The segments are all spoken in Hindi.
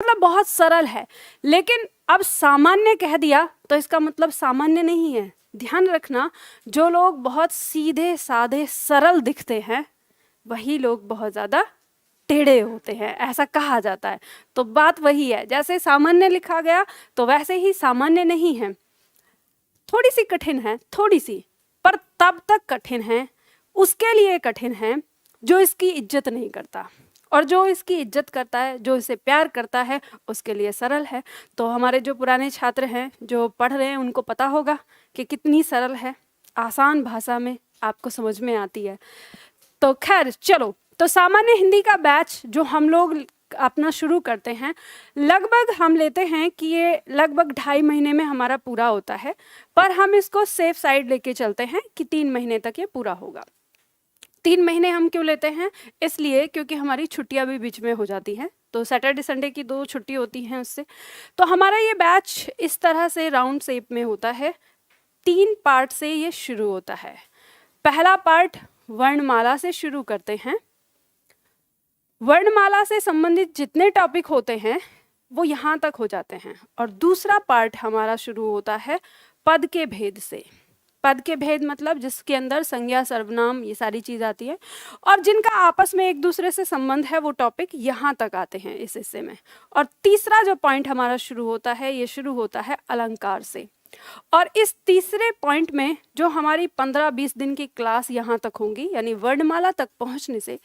मतलब बहुत सरल है। लेकिन अब सामान्य कह दिया तो इसका मतलब सामान्य नहीं है। ध्यान रखना, जो लोग बहुत सीधे साधे सरल दिखते हैं वही लोग बहुत ज़्यादा टेढ़े होते हैं, ऐसा कहा जाता है। तो बात वही है, जैसे सामान्य लिखा गया तो वैसे ही सामान्य नहीं है, थोड़ी सी कठिन है, थोड़ी सी, पर तब तक कठिन है, उसके लिए कठिन है जो इसकी इज्जत नहीं करता, और जो इसकी इज्जत करता है, जो इसे प्यार करता है, उसके लिए सरल है। तो हमारे जो पुराने छात्र हैं जो पढ़ रहे हैं उनको पता होगा कि कितनी सरल है, आसान भाषा में आपको समझ में आती है। तो खैर चलो, तो सामान्य हिंदी का बैच जो हम लोग अपना शुरू करते हैं, लगभग हम लेते हैं कि ये लगभग 2.5 महीने में हमारा पूरा होता है, पर हम इसको सेफ साइड लेके चलते हैं कि 3 महीने तक ये पूरा होगा। 3 महीने हम क्यों लेते हैं? इसलिए क्योंकि हमारी छुट्टियां भी बीच में हो जाती हैं, तो सैटरडे संडे की 2 छुट्टी होती हैं उससे। तो हमारा ये बैच इस तरह से राउंड शेप में होता है, 3 पार्ट से ये शुरू होता है। पहला पार्ट वर्णमाला से शुरू करते हैं। वर्णमाला से संबंधित जितने टॉपिक होते हैं वो यहाँ तक हो जाते हैं। और दूसरा पार्ट हमारा शुरू होता है पद के भेद से। पद के भेद मतलब जिसके अंदर संज्ञा, सर्वनाम, ये सारी चीज आती है, और जिनका आपस में एक दूसरे से संबंध है, वो टॉपिक यहाँ तक आते हैं इस हिस्से में। और तीसरा जो पॉइंट हमारा शुरू होता है, ये शुरू होता है अलंकार से। और इस तीसरे पॉइंट में जो हमारी 15-20 दिन की क्लास यहाँ तक होंगी, यानी वर्णमाला तक पहुँचने से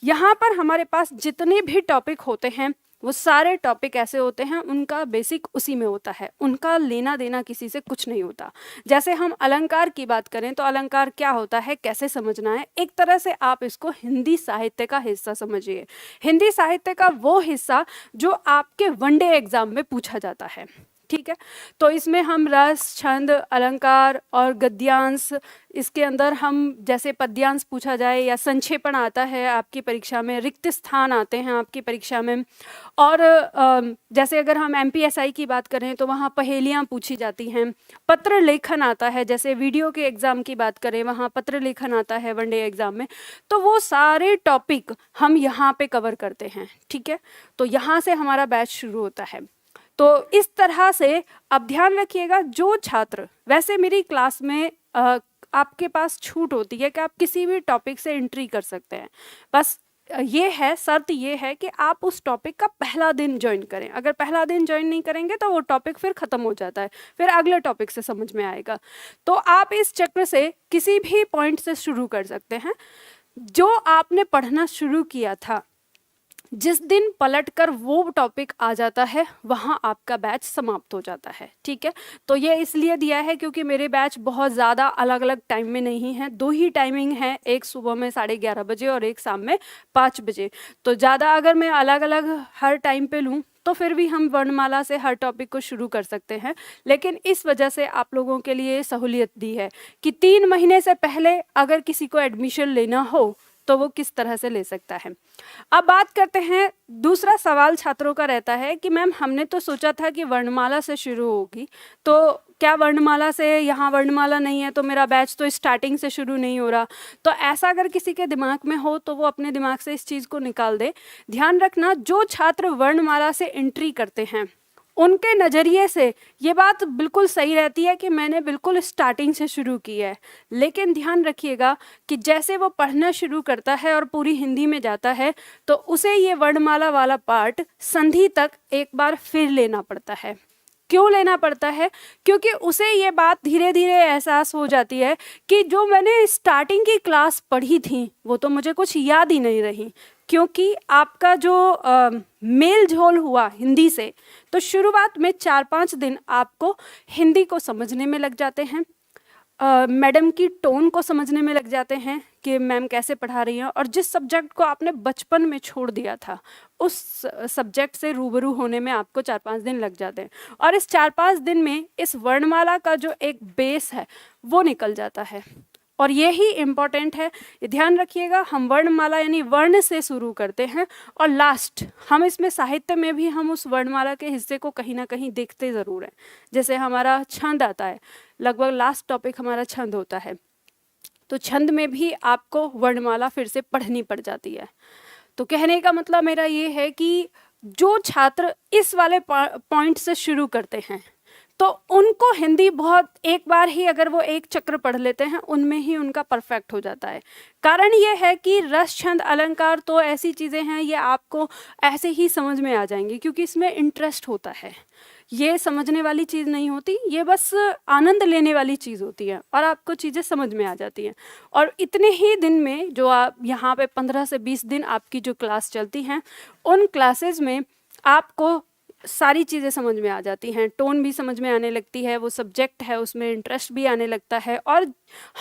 यहाँ पर हमारे पास जितने भी टॉपिक होते हैं वो सारे टॉपिक ऐसे होते हैं, उनका बेसिक उसी में होता है, उनका लेना देना किसी से कुछ नहीं होता। जैसे हम अलंकार की बात करें तो अलंकार क्या होता है, कैसे समझना है, एक तरह से आप इसको हिंदी साहित्य का हिस्सा समझिए। हिंदी साहित्य का वो हिस्सा जो आपके वनडे एग्जाम में पूछा जाता है, ठीक है। तो इसमें हम रस, छंद, अलंकार और गद्यांश, इसके अंदर हम जैसे पद्यांश पूछा जाए या संक्षेपण आता है आपकी परीक्षा में, रिक्त स्थान आते हैं आपकी परीक्षा में, और जैसे अगर हम MPSI की बात करें तो वहाँ पहेलियाँ पूछी जाती हैं, पत्र लेखन आता है, जैसे वीडियो के एग्ज़ाम की बात करें वहाँ पत्र लेखन आता है वनडे एग्ज़ाम में। तो वो सारे टॉपिक हम यहाँ पे कवर करते हैं, ठीक है। तो यहाँ से हमारा बैच शुरू होता है। तो इस तरह से अब ध्यान रखिएगा, जो छात्र, वैसे मेरी क्लास में आपके पास छूट होती है कि आप किसी भी टॉपिक से एंट्री कर सकते हैं, बस ये है, शर्त ये है कि आप उस टॉपिक का पहला दिन ज्वाइन करें। अगर पहला दिन ज्वाइन नहीं करेंगे तो वो टॉपिक फिर ख़त्म हो जाता है, फिर अगले टॉपिक से समझ में आएगा। तो आप इस चक्र से किसी भी पॉइंट से शुरू कर सकते हैं। जो आपने पढ़ना शुरू किया था, जिस दिन पलटकर वो टॉपिक आ जाता है वहाँ आपका बैच समाप्त हो जाता है, ठीक है। तो ये इसलिए दिया है क्योंकि मेरे बैच बहुत ज़्यादा अलग अलग टाइम में नहीं है, 2 ही टाइमिंग है, एक सुबह में 11:30 बजे और एक शाम में 5 बजे। तो ज़्यादा अगर मैं अलग अलग हर टाइम पे लूँ तो फिर भी हम वर्णमाला से हर टॉपिक को शुरू कर सकते हैं, लेकिन इस वजह से आप लोगों के लिए सहूलियत दी है कि 3 महीने से पहले अगर किसी को एडमिशन लेना हो तो वो किस तरह से ले सकता है। अब बात करते हैं, दूसरा सवाल छात्रों का रहता है कि मैम हमने तो सोचा था कि वर्णमाला से शुरू होगी, तो क्या वर्णमाला से, यहाँ वर्णमाला नहीं है तो मेरा बैच तो स्टार्टिंग से शुरू नहीं हो रहा। तो ऐसा अगर किसी के दिमाग में हो तो वो अपने दिमाग से इस चीज़ को निकाल दे। ध्यान रखना, जो छात्र वर्णमाला से एंट्री करते हैं उनके नज़रिए से ये बात बिल्कुल सही रहती है कि मैंने बिल्कुल स्टार्टिंग से शुरू की है, लेकिन ध्यान रखिएगा कि जैसे वो पढ़ना शुरू करता है और पूरी हिंदी में जाता है तो उसे ये वर्णमाला वाला पार्ट संधि तक एक बार फिर लेना पड़ता है। क्यों लेना पड़ता है? क्योंकि उसे ये बात धीरे धीरे एहसास हो जाती है कि जो मैंने स्टार्टिंग की क्लास पढ़ी थी वो तो मुझे कुछ याद ही नहीं रही, क्योंकि आपका जो मेल झोल हुआ हिंदी से, तो शुरुआत में 4-5 दिन आपको हिंदी को समझने में लग जाते हैं, मैडम की टोन को समझने में लग जाते हैं कि मैम कैसे पढ़ा रही हैं, और जिस सब्जेक्ट को आपने बचपन में छोड़ दिया था उस सब्जेक्ट से रूबरू होने में आपको 4-5 दिन लग जाते हैं। और इस 4-5 दिन में इस वर्णमाला का जो एक बेस है वो निकल जाता है, और ये ही इम्पॉर्टेंट है, ये ध्यान रखिएगा। हम वर्णमाला यानी वर्ण से शुरू करते हैं और लास्ट हम इसमें साहित्य में भी हम उस वर्णमाला के हिस्से को कहीं ना कहीं देखते ज़रूर हैं। जैसे हमारा छंद आता है, लगभग लास्ट टॉपिक हमारा छंद होता है, तो छंद में भी आपको वर्णमाला फिर से पढ़नी पड़ जाती है। तो कहने का मतलब मेरा ये है कि जो छात्र इस वाले पॉइंट से शुरू करते हैं तो उनको हिंदी बहुत एक बार ही अगर वो एक चक्र पढ़ लेते हैं उनमें ही उनका परफेक्ट हो जाता है। कारण ये है कि रस छंद अलंकार तो ऐसी चीज़ें हैं ये आपको ऐसे ही समझ में आ जाएंगी क्योंकि इसमें इंटरेस्ट होता है। ये समझने वाली चीज़ नहीं होती, ये बस आनंद लेने वाली चीज़ होती है और आपको चीज़ें समझ में आ जाती हैं। और इतने ही दिन में जो आप यहाँ पे 15 से 20 दिन आपकी जो क्लास चलती हैं उन क्लासेस में आपको सारी चीज़ें समझ में आ जाती हैं, टोन भी समझ में आने लगती है, वो सब्जेक्ट है उसमें इंटरेस्ट भी आने लगता है और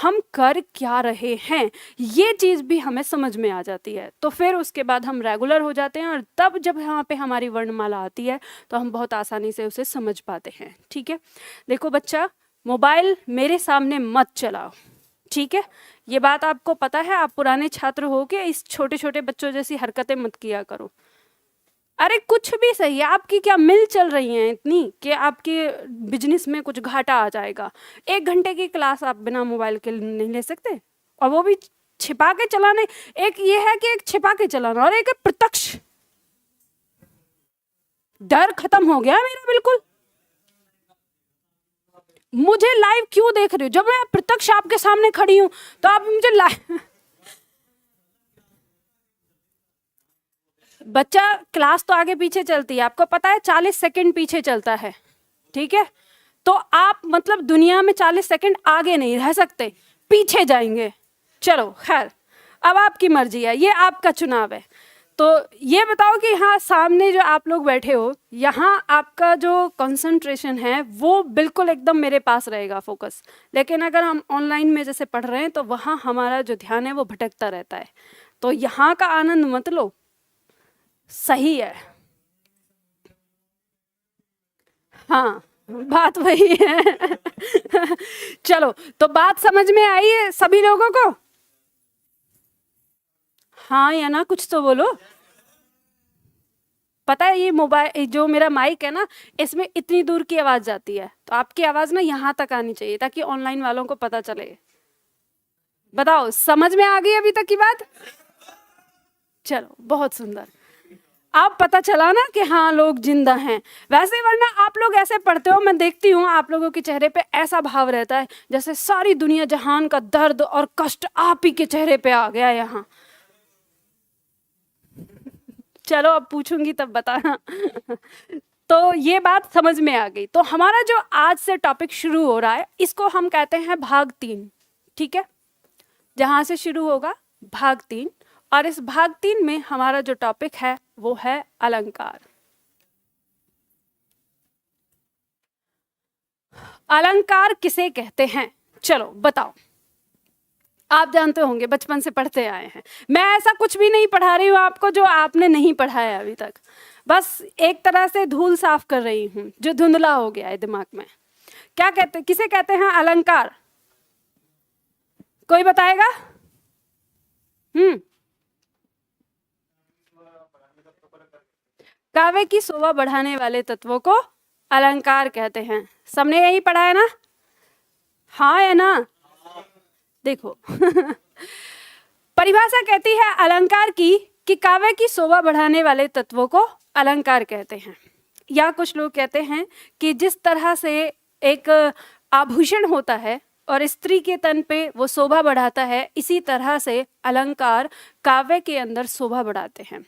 हम कर क्या रहे हैं ये चीज़ भी हमें समझ में आ जाती है। तो फिर उसके बाद हम रेगुलर हो जाते हैं और तब जब यहाँ पे हमारी वर्णमाला आती है तो हम बहुत आसानी से उसे समझ पाते हैं। ठीक है, देखो बच्चा, मोबाइल मेरे सामने मत चलाओ, ठीक है, ये बात आपको पता है। आप पुराने छात्र हो के इस छोटे छोटे बच्चों जैसी हरकतें मत किया करो। अरे कुछ भी सही है, आपकी क्या मिल चल रही हैं इतनी कि आपके बिजनेस में कुछ घाटा आ जाएगा। 1 घंटे की क्लास आप बिना मोबाइल के नहीं ले सकते, और वो भी छिपा के चलाने। एक ये है कि एक छिपा के चलाना और एक है प्रत्यक्ष। डर खत्म हो गया मेरा बिल्कुल। मुझे लाइव क्यों देख रही हो? जब मैं प्रत्यक्ष आपके सामने खड़ी हूं तो आप मुझे लाइव बच्चा क्लास तो आगे पीछे चलती है, आपको पता है 40 सेकंड पीछे चलता है, ठीक है, तो आप मतलब दुनिया में 40 सेकंड आगे नहीं रह सकते, पीछे जाएंगे। चलो खैर, अब आपकी मर्जी है, ये आपका चुनाव है। तो ये बताओ कि हाँ सामने जो आप लोग बैठे हो यहाँ आपका जो कंसंट्रेशन है वो बिल्कुल एकदम मेरे पास रहेगा, फोकस। लेकिन अगर हम ऑनलाइन में जैसे पढ़ रहे हैं तो वहाँ हमारा जो ध्यान है वो भटकता रहता है, तो यहाँ का आनंद मत लो। सही है, हाँ बात वही है। चलो, तो बात समझ में आई है सभी लोगों को? हाँ या ना, कुछ तो बोलो। पता है ये मोबाइल जो मेरा माइक है ना, इसमें इतनी दूर की आवाज जाती है, तो आपकी आवाज ना यहाँ तक आनी चाहिए ताकि ऑनलाइन वालों को पता चले। बताओ समझ में आ गई अभी तक की बात? चलो बहुत सुंदर, आप पता चला ना कि हाँ लोग जिंदा हैं। वैसे वरना आप लोग ऐसे पढ़ते हो, मैं देखती हूँ आप लोगों के चेहरे पे ऐसा भाव रहता है जैसे सारी दुनिया जहान का दर्द और कष्ट आप ही के चेहरे पे आ गया यहाँ। चलो अब पूछूंगी तब बताना। तो ये बात समझ में आ गई। तो हमारा जो आज से टॉपिक शुरू हो रहा है इसको हम कहते हैं भाग 3, ठीक है, जहां से शुरू होगा भाग 3। और इस भाग 3 में हमारा जो टॉपिक है वो है अलंकार। अलंकार किसे कहते हैं? चलो बताओ, आप जानते होंगे, बचपन से पढ़ते आए हैं। मैं ऐसा कुछ भी नहीं पढ़ा रही हूँ आपको जो आपने नहीं पढ़ा है अभी तक, बस एक तरह से धूल साफ कर रही हूँ जो धुंधला हो गया है दिमाग में। क्या कहते, किसे कहते हैं अलंकार? कोई बताएगा? काव्य की शोभा बढ़ाने वाले तत्वों को अलंकार कहते हैं। सबने यही पढ़ा है ना? हाँ या ना? देखो परिभाषा कहती है अलंकार की कि काव्य की शोभा बढ़ाने वाले तत्वों को अलंकार कहते हैं। या कुछ लोग कहते हैं कि जिस तरह से एक आभूषण होता है और स्त्री के तन पे वो शोभा बढ़ाता है, इसी तरह से अलंकार काव्य के अंदर शोभा बढ़ाते हैं।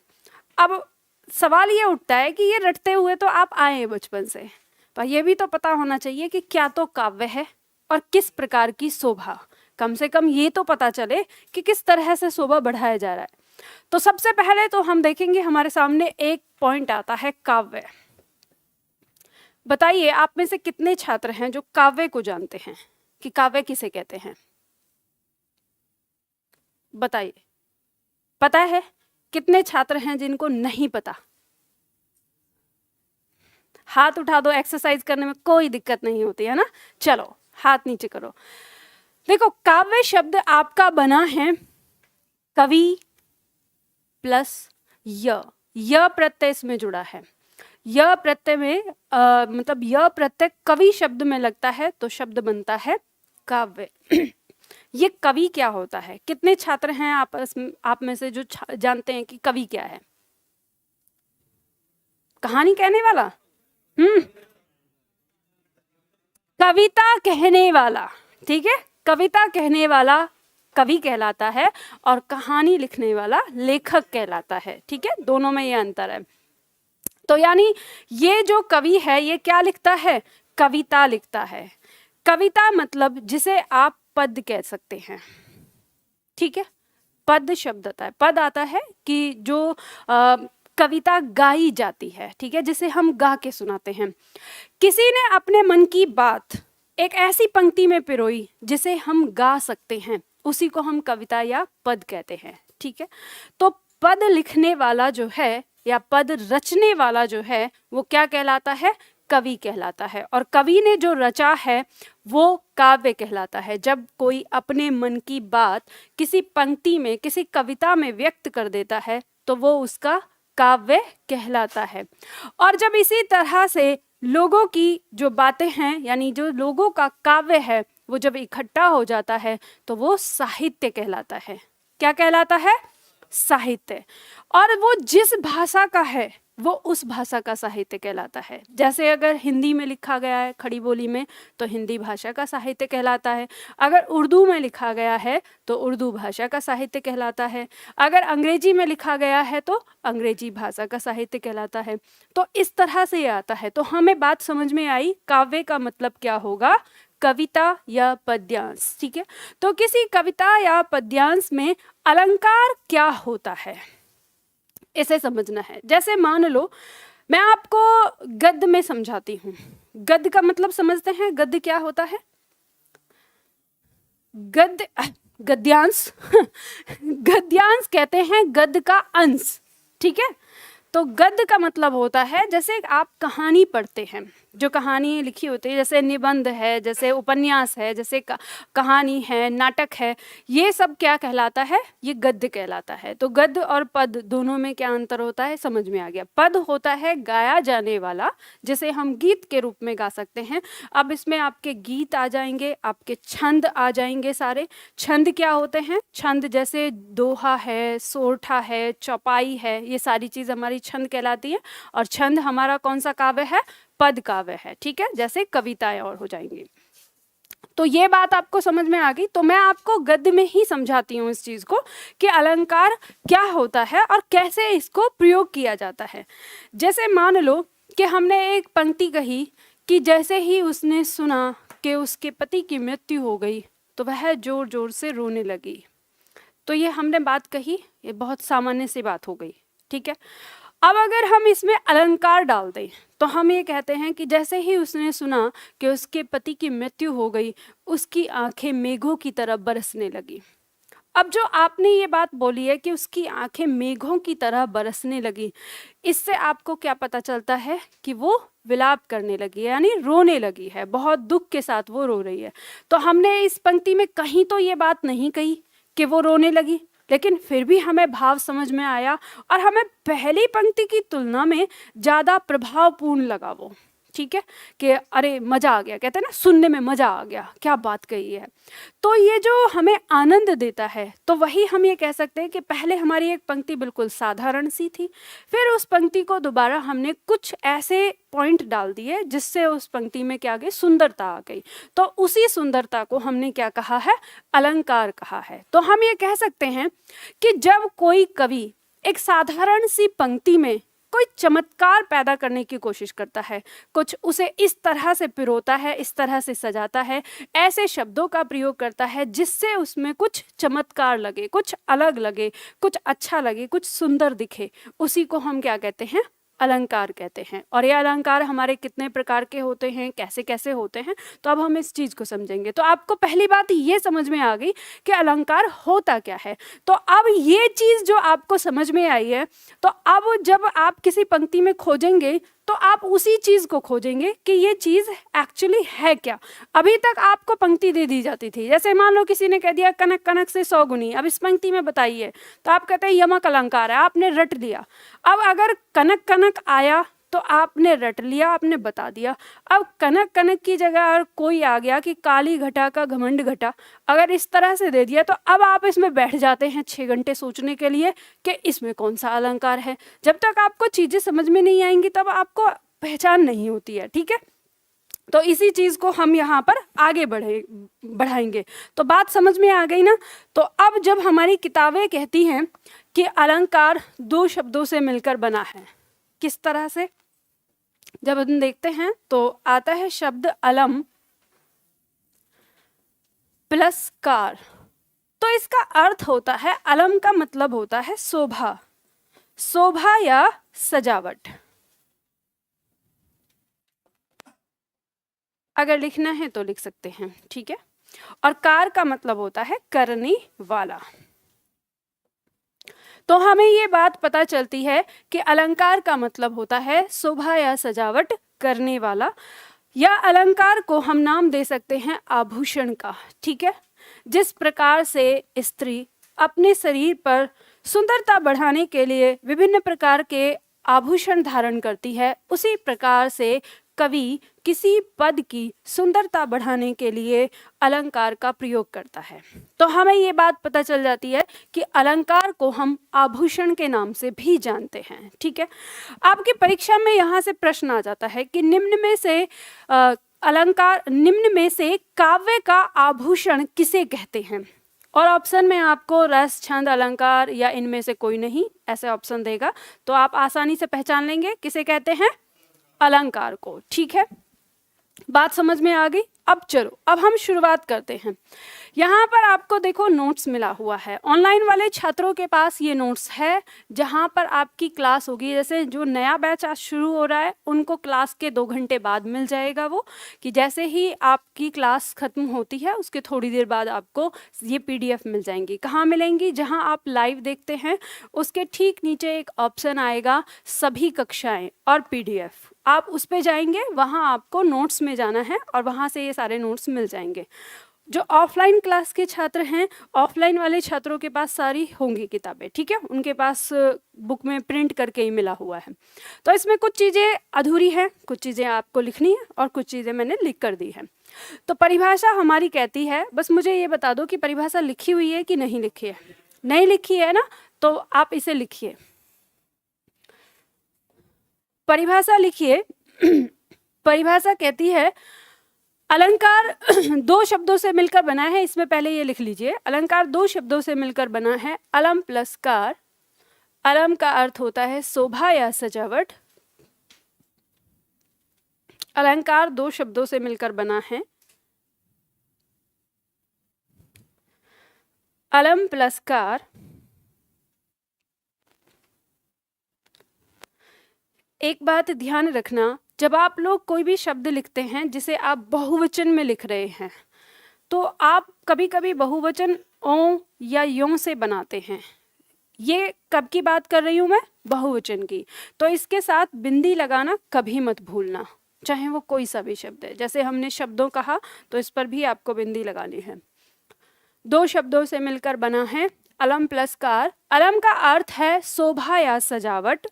अब सवाल ये उठता है कि ये रटते हुए तो आप आए हैं बचपन से, पर ये भी तो पता होना चाहिए कि क्या तो काव्य है और किस प्रकार की शोभा, कम से कम ये तो पता चले कि किस तरह से शोभा बढ़ाया जा रहा है। तो सबसे पहले तो हम देखेंगे हमारे सामने एक पॉइंट आता है काव्य। बताइए आप में से कितने छात्र हैं जो काव्य को जानते हैं कि काव्य किसे कहते हैं? बताइए, पता है? कितने छात्र हैं जिनको नहीं पता? हाथ उठा दो, एक्सरसाइज करने में कोई दिक्कत नहीं होती है ना। चलो हाथ नीचे करो। देखो काव्य शब्द आपका बना है कवि प्लस य प्रत्यय इसमें जुड़ा है। य प्रत्यय में मतलब य प्रत्यय कवि शब्द में लगता है तो शब्द बनता है काव्य। ये कवि क्या होता है? कितने छात्र हैं आप में से जो जानते हैं कि कवि क्या है? कहानी कहने वाला, कविता कहने वाला, ठीक है, कविता कहने वाला कवि कहलाता है और कहानी लिखने वाला लेखक कहलाता है, ठीक है, दोनों में ये अंतर है। तो यानी ये जो कवि है ये क्या लिखता है, कविता लिखता है। कविता मतलब जिसे आप पद कह सकते हैं, ठीक है, पद शब्द आता है, पद आता है कि जो कविता गाई जाती है, ठीक है, जिसे हम गा के सुनाते हैं। किसी ने अपने मन की बात एक ऐसी पंक्ति में पिरोई जिसे हम गा सकते हैं, उसी को हम कविता या पद कहते हैं, ठीक है। तो पद लिखने वाला जो है या पद रचने वाला जो है वो क्या कहलाता है, कवि कहलाता है। और कवि ने जो रचा है वो काव्य कहलाता है। जब कोई अपने मन की बात किसी पंक्ति में, किसी कविता में व्यक्त कर देता है तो वो उसका काव्य कहलाता है। और जब इसी तरह से लोगों की जो बातें हैं यानी जो लोगों का काव्य है वो जब इकट्ठा हो जाता है तो वो साहित्य कहलाता है। क्या कहलाता है, साहित्य। और वो जिस भाषा का है वो उस भाषा का साहित्य कहलाता है। जैसे अगर हिंदी में लिखा गया है खड़ी बोली में तो हिंदी भाषा का साहित्य कहलाता है, अगर उर्दू में लिखा गया है तो उर्दू भाषा का साहित्य कहलाता है, अगर अंग्रेजी में लिखा गया है तो अंग्रेजी भाषा का साहित्य कहलाता है। तो इस तरह से ये आता है। तो हमें बात समझ में आई, काव्य का मतलब क्या होगा, कविता या पद्यांश, ठीक है। तो किसी कविता या पद्यांश में अलंकार क्या होता है इसे समझना है। जैसे मान लो मैं आपको गद्य में समझाती हूँ। गद्य का मतलब समझते हैं, गद्य क्या होता है, गद्य गद्यांश गद्यांश कहते हैं गद्य का अंश, ठीक है। तो गद्य का मतलब होता है जैसे आप कहानी पढ़ते हैं, जो कहानी लिखी होती है, जैसे निबंध है, जैसे उपन्यास है, जैसे कहानी है, नाटक है, ये सब क्या कहलाता है, ये गद्य कहलाता है। तो गद्य और पद दोनों में क्या अंतर होता है समझ में आ गया। पद होता है गाया जाने वाला, जिसे हम गीत के रूप में गा सकते हैं। अब इसमें आपके गीत आ जाएंगे, आपके छंद आ जाएंगे सारे। छंद क्या होते हैं, छंद जैसे दोहा है, सोरठा है, चौपाई है, ये सारी चीज हमारी छंद कहलाती है। और छंद हमारा कौन सा काव्य है, पद काव्य है, ठीक है, जैसे कविताएं और हो जाएंगी। तो ये बात आपको समझ में आ गई। तो मैं आपको गद्य में ही समझाती हूँ इस चीज को कि अलंकार क्या होता है और कैसे इसको प्रयोग किया जाता है। जैसे मान लो कि हमने एक पंक्ति कही कि जैसे ही उसने सुना कि उसके पति की मृत्यु हो गई तो वह जोर जोर से रोने लगी। तो ये हमने बात कही, ये बहुत सामान्य सी बात हो गई, ठीक है। अब अगर हम इसमें अलंकार डाल दें तो हम ये कहते हैं कि जैसे ही उसने सुना कि उसके पति की मृत्यु हो गई, उसकी आंखें मेघों की तरह बरसने लगी। अब जो आपने ये बात बोली है कि उसकी आंखें मेघों की तरह बरसने लगी, इससे आपको क्या पता चलता है कि वो विलाप करने लगी है, यानी रोने लगी है, बहुत दुख के साथ वो रो रही है। तो हमने इस पंक्ति में कहीं तो ये बात नहीं कही कि वो रोने लगी, लेकिन फिर भी हमें भाव समझ में आया और हमें पहली पंक्ति की तुलना में ज़्यादा प्रभावपूर्ण लगा वो, ठीक है, कि अरे मज़ा आ गया, कहते हैं ना सुनने में मज़ा आ गया, क्या बात कही है। तो ये जो हमें आनंद देता है, तो वही हम ये कह सकते हैं कि पहले हमारी एक पंक्ति बिल्कुल साधारण सी थी, फिर उस पंक्ति को दोबारा हमने कुछ ऐसे पॉइंट डाल दिए जिससे उस पंक्ति में क्या आ गई, सुंदरता आ गई। तो उसी सुंदरता को हमने क्या कहा है, अलंकार कहा है। तो हम ये कह सकते हैं कि जब कोई कवि एक साधारण सी पंक्ति में कोई चमत्कार पैदा करने की कोशिश करता है, कुछ उसे इस तरह से पिरोता है, इस तरह से सजाता है, ऐसे शब्दों का प्रयोग करता है जिससे उसमें कुछ चमत्कार लगे, कुछ अलग लगे, कुछ अच्छा लगे, कुछ सुंदर दिखे, उसी को हम क्या कहते हैं, अलंकार कहते हैं। और ये अलंकार हमारे कितने प्रकार के होते हैं, कैसे कैसे होते हैं, तो अब हम इस चीज़ को समझेंगे। तो आपको पहली बात ये समझ में आ गई कि अलंकार होता क्या है। तो अब ये चीज़ जो आपको समझ में आई है, तो अब जब आप किसी पंक्ति में खोजेंगे तो आप उसी चीज़ को खोजेंगे कि ये चीज़ एक्चुअली है क्या। अभी तक आपको पंक्ति दे दी जाती थी, जैसे मान लो किसी ने कह दिया कनक कनक से 100 गुनी, अब इस पंक्ति में बताइए, तो आप कहते हैं यमक अलंकार है, आपने रट दिया। अब अगर कनक कनक आया तो आपने रट लिया, आपने बता दिया। अब कनक कनक की जगह और कोई आ गया कि काली घटा का घमंड घटा, अगर इस तरह से दे दिया तो अब आप इसमें बैठ जाते हैं 6 घंटे सोचने के लिए कि इसमें कौन सा अलंकार है। जब तक आपको चीजें समझ में नहीं आएंगी तब आपको पहचान नहीं होती है, ठीक है। तो इसी चीज को हम यहाँ पर आगे बढ़ाएंगे। तो बात समझ में आ गई ना। तो अब जब हमारी किताबें कहती हैं कि अलंकार 2 शब्दों से मिलकर बना है, किस तरह से, जब हम देखते हैं तो आता है शब्द अलम प्लस कार। तो इसका अर्थ होता है, अलम का मतलब होता है शोभा, शोभा या सजावट। अगर लिखना है तो लिख सकते हैं, ठीक है। और कार का मतलब होता है करने वाला। तो हमें ये बात पता चलती है कि अलंकार का मतलब होता है शोभा या सजावट करने वाला, या अलंकार को हम नाम दे सकते हैं आभूषण का, ठीक है। जिस प्रकार से स्त्री अपने शरीर पर सुंदरता बढ़ाने के लिए विभिन्न प्रकार के आभूषण धारण करती है, उसी प्रकार से कवि किसी पद की सुंदरता बढ़ाने के लिए अलंकार का प्रयोग करता है। तो हमें ये बात पता चल जाती है कि अलंकार को हम आभूषण के नाम से भी जानते हैं, ठीक है। आपकी परीक्षा में यहाँ से प्रश्न आ जाता है कि निम्न में से काव्य का आभूषण किसे कहते हैं, और ऑप्शन में आपको रस, छंद, अलंकार या इनमें से कोई नहीं ऐसे ऑप्शन देगा। तो आप आसानी से पहचान लेंगे किसे कहते हैं, अलंकार को, ठीक है। बात समझ में आ गई। अब चलो, अब हम शुरुआत करते हैं। यहाँ पर आपको देखो नोट्स मिला हुआ है। ऑनलाइन वाले छात्रों के पास ये नोट्स है, जहाँ पर आपकी क्लास होगी। जैसे जो नया बैच आज शुरू हो रहा है उनको क्लास के 2 घंटे बाद मिल जाएगा वो, कि जैसे ही आपकी क्लास खत्म होती है उसके थोड़ी देर बाद आपको ये PDF मिल जाएंगी। कहाँ मिलेंगी, जहाँ आप लाइव देखते हैं उसके ठीक नीचे एक ऑप्शन आएगा सभी कक्षाएं और PDF, आप उस पे जाएंगे, वहाँ आपको नोट्स में जाना है और वहाँ से ये सारे नोट्स मिल जाएंगे। जो ऑफलाइन क्लास के छात्र हैं, ऑफलाइन वाले छात्रों के पास सारी होंगी किताबें, ठीक है, उनके पास बुक में प्रिंट करके ही मिला हुआ है। तो इसमें कुछ चीज़ें अधूरी हैं, कुछ चीज़ें आपको लिखनी है और कुछ चीज़ें मैंने लिख कर दी है। तो परिभाषा हमारी कहती है, बस मुझे ये बता दो कि परिभाषा लिखी हुई है कि नहीं लिखी है। नहीं लिखी है ना, तो आप इसे लिखिए, परिभाषा लिखिए। परिभाषा कहती है अलंकार 2 शब्दों से मिलकर बना है। इसमें पहले ये लिख लीजिए, अलंकार 2 शब्दों से मिलकर बना है, अलम प्लस कार। अलम का अर्थ होता है शोभा या सजावट। अलंकार 2 शब्दों से मिलकर बना है, अलम प्लस कार। एक बात ध्यान रखना, जब आप लोग कोई भी शब्द लिखते हैं जिसे आप बहुवचन में लिख रहे हैं, तो आप कभी कभी बहुवचन ओ या यों से बनाते हैं। ये कब की बात कर रही हूँ मैं, बहुवचन की। तो इसके साथ बिंदी लगाना कभी मत भूलना, चाहे वो कोई सा भी शब्द है। जैसे हमने शब्दों कहा तो इस पर भी आपको बिंदी लगानी है। 2 शब्दों से मिलकर बना है, अलम प्लस कार। अलम का अर्थ है शोभा या सजावट,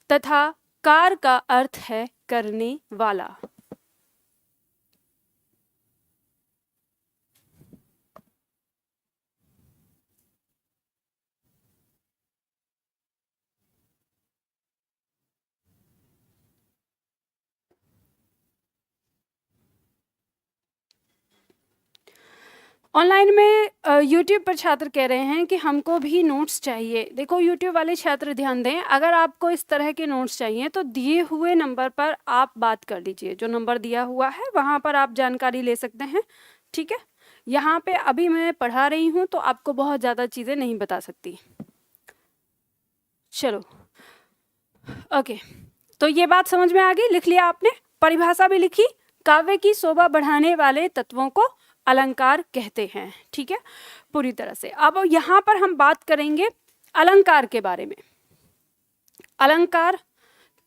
तथा कार का अर्थ है करने वाला। ऑनलाइन में YouTube पर छात्र कह रहे हैं कि हमको भी नोट्स चाहिए। देखो YouTube वाले छात्र ध्यान दें, अगर आपको इस तरह के नोट्स चाहिए तो दिए हुए नंबर पर आप बात कर लीजिए। जो नंबर दिया हुआ है वहाँ पर आप जानकारी ले सकते हैं, ठीक है। यहाँ पे अभी मैं पढ़ा रही हूँ तो आपको बहुत ज़्यादा चीज़ें नहीं बता सकती। चलो ओके, तो ये बात समझ में आ गई, लिख लिया आपने, परिभाषा भी लिखी। काव्य की शोभा बढ़ाने वाले तत्वों को अलंकार कहते हैं, ठीक है, पूरी तरह से। अब यहाँ पर हम बात करेंगे अलंकार के बारे में। अलंकार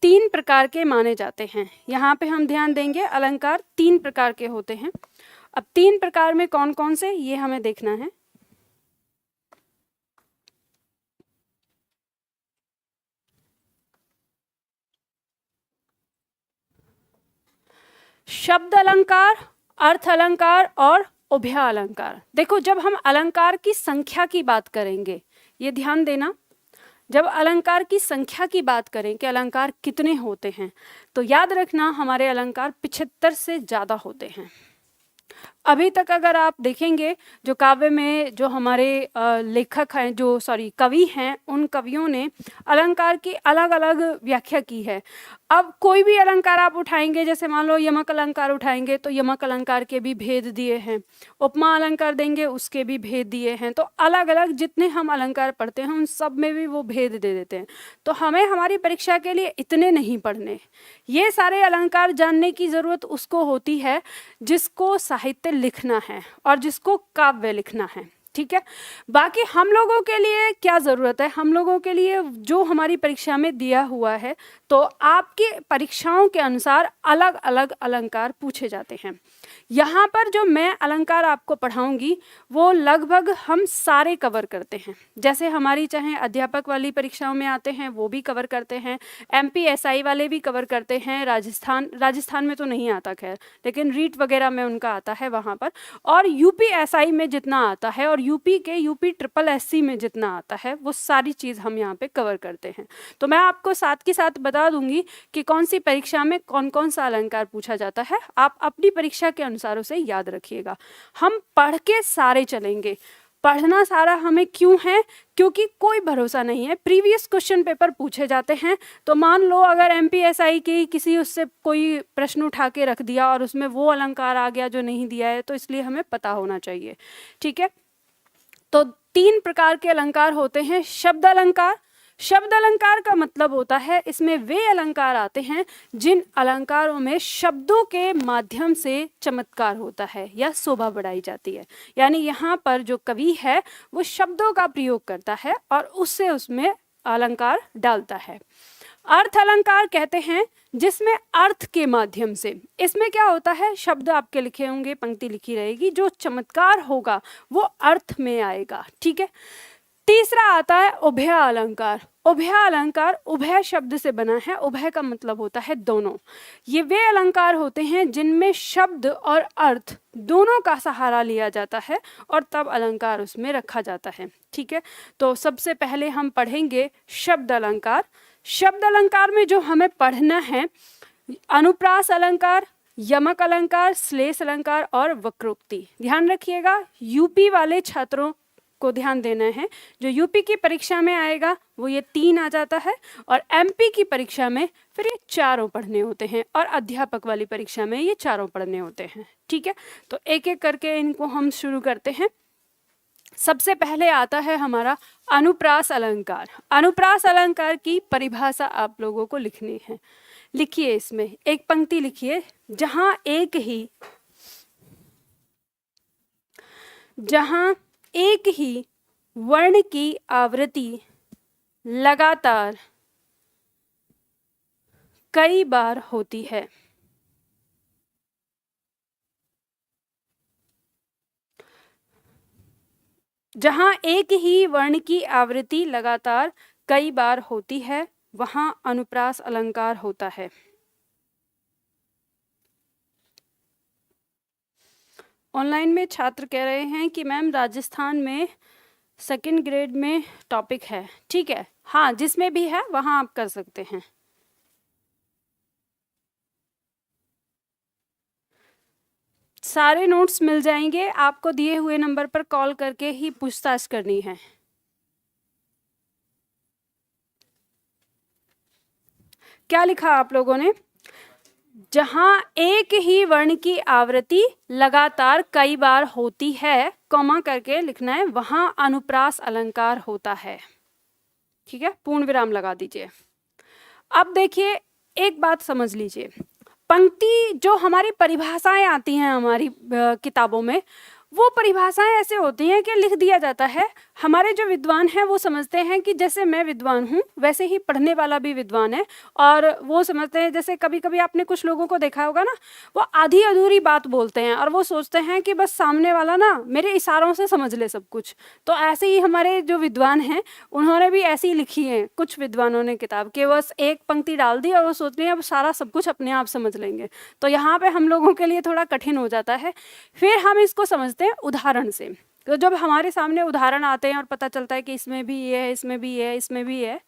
3 प्रकार के माने जाते हैं। यहाँ पे हम ध्यान देंगे, अलंकार 3 प्रकार के होते हैं। अब 3 प्रकार में कौन कौन से, ये हमें देखना है। शब्द अलंकार, अर्थ अलंकार और उभय अलंकार। देखो, जब हम अलंकार की संख्या की बात करेंगे, ये ध्यान देना, जब अलंकार की संख्या की बात करें कि अलंकार कितने होते हैं, तो याद रखना हमारे अलंकार 75 से ज़्यादा होते हैं। अभी तक अगर आप देखेंगे, जो काव्य में जो हमारे लेखक हैं, जो कवि हैं, उन कवियों ने अलंकार की अलग अलग व्याख्या की है। अब कोई भी अलंकार आप उठाएंगे, जैसे मान लो यमक अलंकार उठाएंगे तो यमक अलंकार के भी भेद दिए हैं, उपमा अलंकार देंगे उसके भी भेद दिए हैं। तो अलग अलग जितने हम अलंकार पढ़ते हैं उन सब में भी वो भेद दे देते हैं। तो हमें हमारी परीक्षा के लिए इतने नहीं पढ़ने, ये सारे अलंकार जानने की ज़रूरत उसको होती है जिसको साहित्य लिखना है और जिसको काव्य लिखना है। ठीक है, बाकी हम लोगों के लिए क्या ज़रूरत है, हम लोगों के लिए जो हमारी परीक्षा में दिया हुआ है, तो आपकी परीक्षाओं के अनुसार अलग अलग अलंकार पूछे जाते हैं। यहाँ पर जो मैं अलंकार आपको पढ़ाऊंगी वो लगभग हम सारे कवर करते हैं। जैसे हमारी चाहे अध्यापक वाली परीक्षाओं में आते हैं वो भी कवर करते हैं, MPSI वाले भी कवर करते हैं, राजस्थान में तो नहीं आता खैर, लेकिन रीट वगैरह में उनका आता है वहाँ पर, और UPSI में जितना आता है और यूपी SSSC में जितना आता है वो सारी चीज़ हम यहाँ पे कवर करते हैं। तो मैं आपको साथ के साथ बता दूंगी कि कौन सी परीक्षा में कौन कौन सा अलंकार पूछा जाता है, आप अपनी परीक्षा के अनुसार उसे याद रखिएगा। हम पढ़ के सारे चलेंगे। पढ़ना सारा हमें क्यों है, क्योंकि कोई भरोसा नहीं है, प्रीवियस क्वेश्चन पेपर पूछे जाते हैं। तो मान लो अगर MPSI की किसी उससे कोई प्रश्न उठा के रख दिया और उसमें वो अलंकार आ गया जो नहीं दिया है, तो इसलिए हमें पता होना चाहिए। ठीक है, तो 3 प्रकार के अलंकार होते हैं। शब्द अलंकार, शब्द अलंकार का मतलब होता है इसमें वे अलंकार आते हैं जिन अलंकारों में शब्दों के माध्यम से चमत्कार होता है या शोभा बढ़ाई जाती है। यानी यहाँ पर जो कवि है वो शब्दों का प्रयोग करता है और उससे उसमें अलंकार डालता है। अर्थ अलंकार कहते हैं जिसमें अर्थ के माध्यम से, इसमें क्या होता है, शब्द आपके लिखे होंगे, पंक्ति लिखी रहेगी, जो चमत्कार होगा वो अर्थ में आएगा। ठीक है, तीसरा आता है उभय अलंकार। उभय अलंकार उभय शब्द से बना है, उभय का मतलब होता है दोनों। ये वे अलंकार होते हैं जिनमें शब्द और अर्थ दोनों का सहारा लिया जाता है और तब अलंकार उसमें रखा जाता है। ठीक है, तो सबसे पहले हम पढ़ेंगे शब्द अलंकार। शब्द अलंकार में जो हमें पढ़ना है, अनुप्रास अलंकार, यमक अलंकार, श्लेष अलंकार और वक्रोक्ति। ध्यान रखिएगा, यूपी वाले छात्रों को ध्यान देना है, जो यूपी की परीक्षा में आएगा वो ये 3 आ जाता है, और MP की परीक्षा में फिर ये 4 पढ़ने होते हैं, और अध्यापक वाली परीक्षा में ये 4 पढ़ने होते हैं। ठीक है, तो एक एक करके इनको हम शुरू करते हैं। सबसे पहले आता है हमारा अनुप्रास अलंकार। अनुप्रास अलंकार की परिभाषा आप लोगों को लिखनी है। लिखिए, इसमें एक पंक्ति लिखिए, जहां एक ही वर्ण की आवृत्ति लगातार कई बार होती है। जहां एक ही वर्ण की आवृत्ति लगातार कई बार होती है वहां अनुप्रास अलंकार होता है। ऑनलाइन में छात्र कह रहे हैं कि मैम राजस्थान में 2nd ग्रेड में टॉपिक है। ठीक है, हाँ, जिसमें भी है वहाँ आप कर सकते हैं। सारे नोट्स मिल जाएंगे, आपको दिए हुए नंबर पर कॉल करके ही पूछताछ करनी है। क्या लिखा आप लोगों ने, जहां एक ही वर्ण की आवृत्ति लगातार कई बार होती है, कॉमा करके लिखना है, वहां अनुप्रास अलंकार होता है। ठीक है, पूर्ण विराम लगा दीजिए। अब देखिए, एक बात समझ लीजिए, पंक्ति जो हमारी परिभाषाएं आती हैं हमारी किताबों में, वो परिभाषाएं ऐसे होती हैं कि लिख दिया जाता है हमारे जो विद्वान हैं वो समझते हैं कि जैसे मैं विद्वान हूँ वैसे ही पढ़ने वाला भी विद्वान है, और वो समझते हैं, जैसे कभी कभी आपने कुछ लोगों को देखा होगा ना, वो आधी अधूरी बात बोलते हैं और वो सोचते हैं कि बस सामने वाला ना मेरे इशारों से समझ ले सब कुछ। तो ऐसे ही हमारे जो विद्वान हैं उन्होंने भी ऐसी ही लिखी है, कुछ विद्वानों ने किताब के बस एक पंक्ति डाल दी और वो सोचते हैं अब सारा सब कुछ अपने आप समझ लेंगे। तो यहाँ पे हम लोगों के लिए थोड़ा कठिन हो जाता है। फिर हम इसको समझते हैं उदाहरण से। तो जब हमारे सामने उदाहरण आते हैं और पता चलता है कि इसमें भी ये है, इसमें भी ये है, इसमें भी है,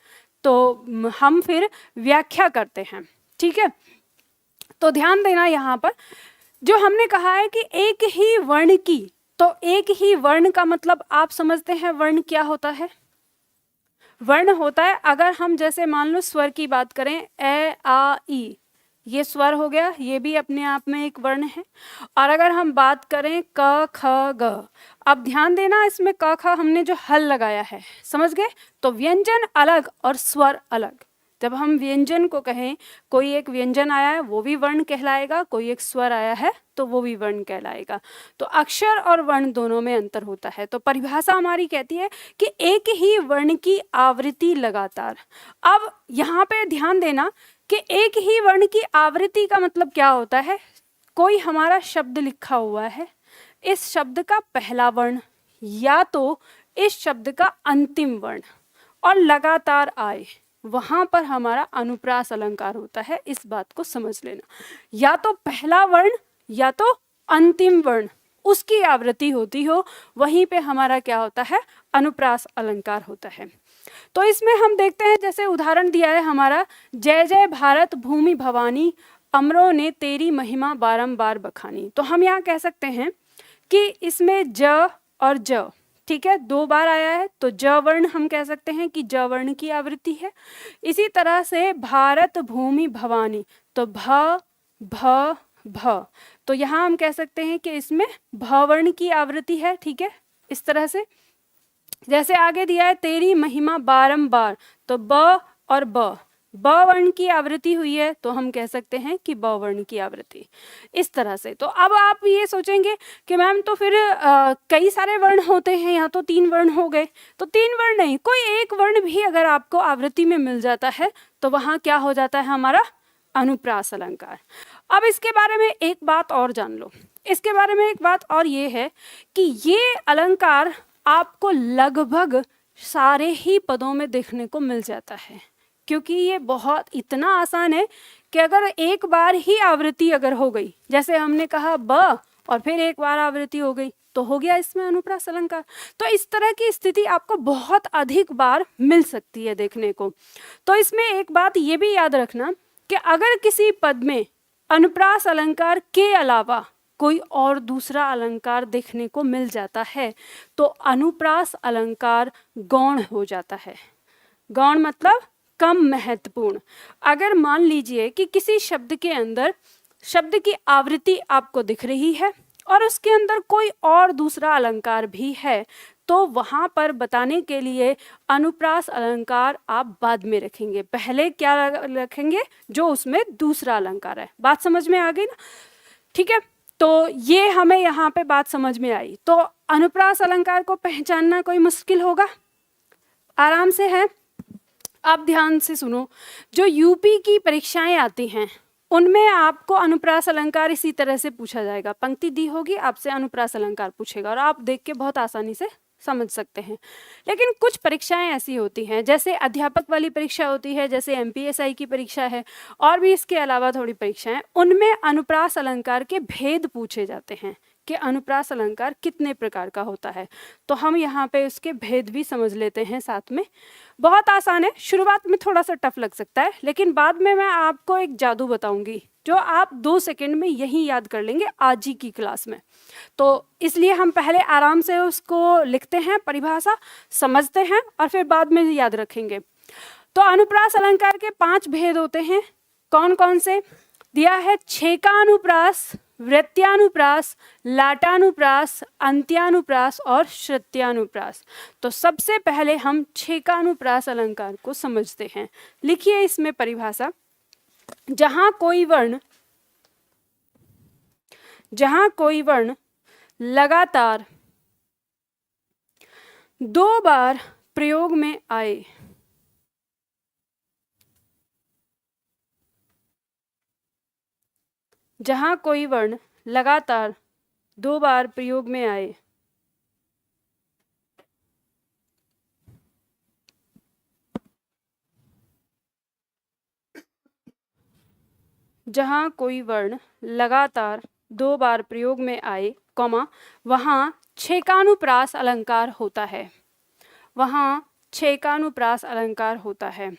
तो हम फिर व्याख्या करते हैं। ठीक है, तो ध्यान देना यहाँ पर जो हमने कहा है कि एक ही वर्ण की, तो एक ही वर्ण का मतलब आप समझते हैं वर्ण क्या होता है? वर्ण होता है, अगर हम जैसे मान लो स्वर की बात करें, ए आ ई, ये स्वर हो गया, ये भी अपने आप में एक वर्ण है। और अगर हम बात करें क ख ग, अब ध्यान देना इसमें क ख हमने जो हल लगाया है, समझ गए? तो व्यंजन अलग और स्वर अलग। जब हम व्यंजन को कहें, कोई एक व्यंजन आया है वो भी वर्ण कहलाएगा, कोई एक स्वर आया है तो वो भी वर्ण कहलाएगा। तो अक्षर और वर्ण दोनों में अंतर होता है। तो परिभाषा हमारी कहती है कि एक ही वर्ण की आवृत्ति लगातार। अब यहाँ पे ध्यान देना कि एक ही वर्ण की आवृत्ति का मतलब क्या होता है? कोई हमारा शब्द लिखा हुआ है, इस शब्द का पहला वर्ण या तो इस शब्द का अंतिम वर्ण और लगातार आए, वहां पर हमारा अनुप्रास अलंकार होता है। इस बात को समझ लेना, या तो पहला वर्ण या तो अंतिम वर्ण उसकी आवृत्ति होती हो, वहीं पे हमारा क्या होता है? अनुप्रास अलंकार होता है। तो इसमें हम देखते हैं, जैसे उदाहरण दिया है हमारा, जय जय भारत भूमि भवानी, अमरों ने तेरी महिमा बारंबार बखानी। तो हम यहाँ कह सकते हैं कि इसमें ज और ज, ठीक है, दो बार आया है, तो ज वर्ण हम कह सकते हैं कि ज वर्ण की आवृत्ति है। इसी तरह से भारत भूमि भवानी, तो भ भ भ, तो यहाँ हम कह सकते हैं कि इसमें भ वर्ण की आवृत्ति है। ठीक है, इस तरह से जैसे आगे दिया है तेरी महिमा बारंबार, तो ब और ब, ब वर्ण की आवृत्ति हुई है तो हम कह सकते हैं कि ब वर्ण की आवृत्ति। इस तरह से तो अब आप ये सोचेंगे कि मैम तो फिर कई सारे वर्ण होते हैं, यहाँ तो 3 वर्ण हो गए। तो 3 वर्ण नहीं, कोई एक वर्ण भी अगर आपको आवृत्ति में मिल जाता है तो वहाँ क्या हो जाता है? हमारा अनुप्रास अलंकार। अब इसके बारे में एक बात और जान लो, इसके बारे में एक बात और ये है कि ये अलंकार आपको लगभग सारे ही पदों में देखने को मिल जाता है, क्योंकि ये बहुत इतना आसान है कि अगर एक बार ही आवृत्ति अगर हो गई, जैसे हमने कहा ब और फिर एक बार आवृत्ति हो गई, तो हो गया इसमें अनुप्रास अलंकार। तो इस तरह की स्थिति आपको बहुत अधिक बार मिल सकती है देखने को। तो इसमें एक बात ये भी याद रखना कि अगर किसी पद में अनुप्रास अलंकार के अलावा कोई और दूसरा अलंकार देखने को मिल जाता है तो अनुप्रास अलंकार गौण हो जाता है। गौण मतलब कम महत्वपूर्ण। अगर मान लीजिए कि किसी शब्द के अंदर शब्द की आवृत्ति आपको दिख रही है और उसके अंदर कोई और दूसरा अलंकार भी है, तो वहां पर बताने के लिए अनुप्रास अलंकार आप बाद में रखेंगे, पहले क्या रखेंगे? जो उसमें दूसरा अलंकार है। बात समझ में आ गई ना? ठीक है, तो ये हमें यहाँ पे बात समझ में आई। तो अनुप्रास अलंकार को पहचानना कोई मुश्किल होगा? आराम से है। आप ध्यान से सुनो, जो यूपी की परीक्षाएं आती हैं उनमें आपको अनुप्रास अलंकार इसी तरह से पूछा जाएगा। पंक्ति दी होगी, आपसे अनुप्रास अलंकार पूछेगा और आप देख के बहुत आसानी से समझ सकते हैं। लेकिन कुछ परीक्षाएं ऐसी होती हैं, जैसे अध्यापक वाली परीक्षा होती है, जैसे एमपीएसआई की परीक्षा है, और भी इसके अलावा थोड़ी परीक्षाएं, उनमें अनुप्रास अलंकार के भेद पूछे जाते हैं कि अनुप्रास अलंकार कितने प्रकार का होता है। तो हम यहाँ पे उसके भेद भी समझ लेते हैं साथ में। बहुत आसान है, शुरुआत में थोड़ा सा टफ लग सकता है, लेकिन बाद में मैं आपको एक जादू बताऊंगी जो आप 2 सेकंड में यही याद कर लेंगे आज ही की क्लास में। तो इसलिए हम पहले आराम से उसको लिखते हैं, परिभाषा समझते हैं और फिर बाद में याद रखेंगे। तो अनुप्रास अलंकार के 5 भेद होते हैं। कौन कौन से दिया है? छेकानुप्रास, वृत्त्यानुप्रास, लाटानुप्रास, अंत्यानुप्रास और श्रुत्यानुप्रास। तो सबसे पहले हम छेकानुप्रास अलंकार को समझते हैं। लिखिए इसमें परिभाषा, जहां कोई वर्ण लगातार दो बार प्रयोग में आए। जहां कोई वर्ण लगातार दो बार प्रयोग में आए। जहां कोई वर्ण लगातार दो बार प्रयोग में आए, कॉमा, वहां छेकानुप्रास अलंकार होता है। वहां छेकानुप्रास अलंकार होता है।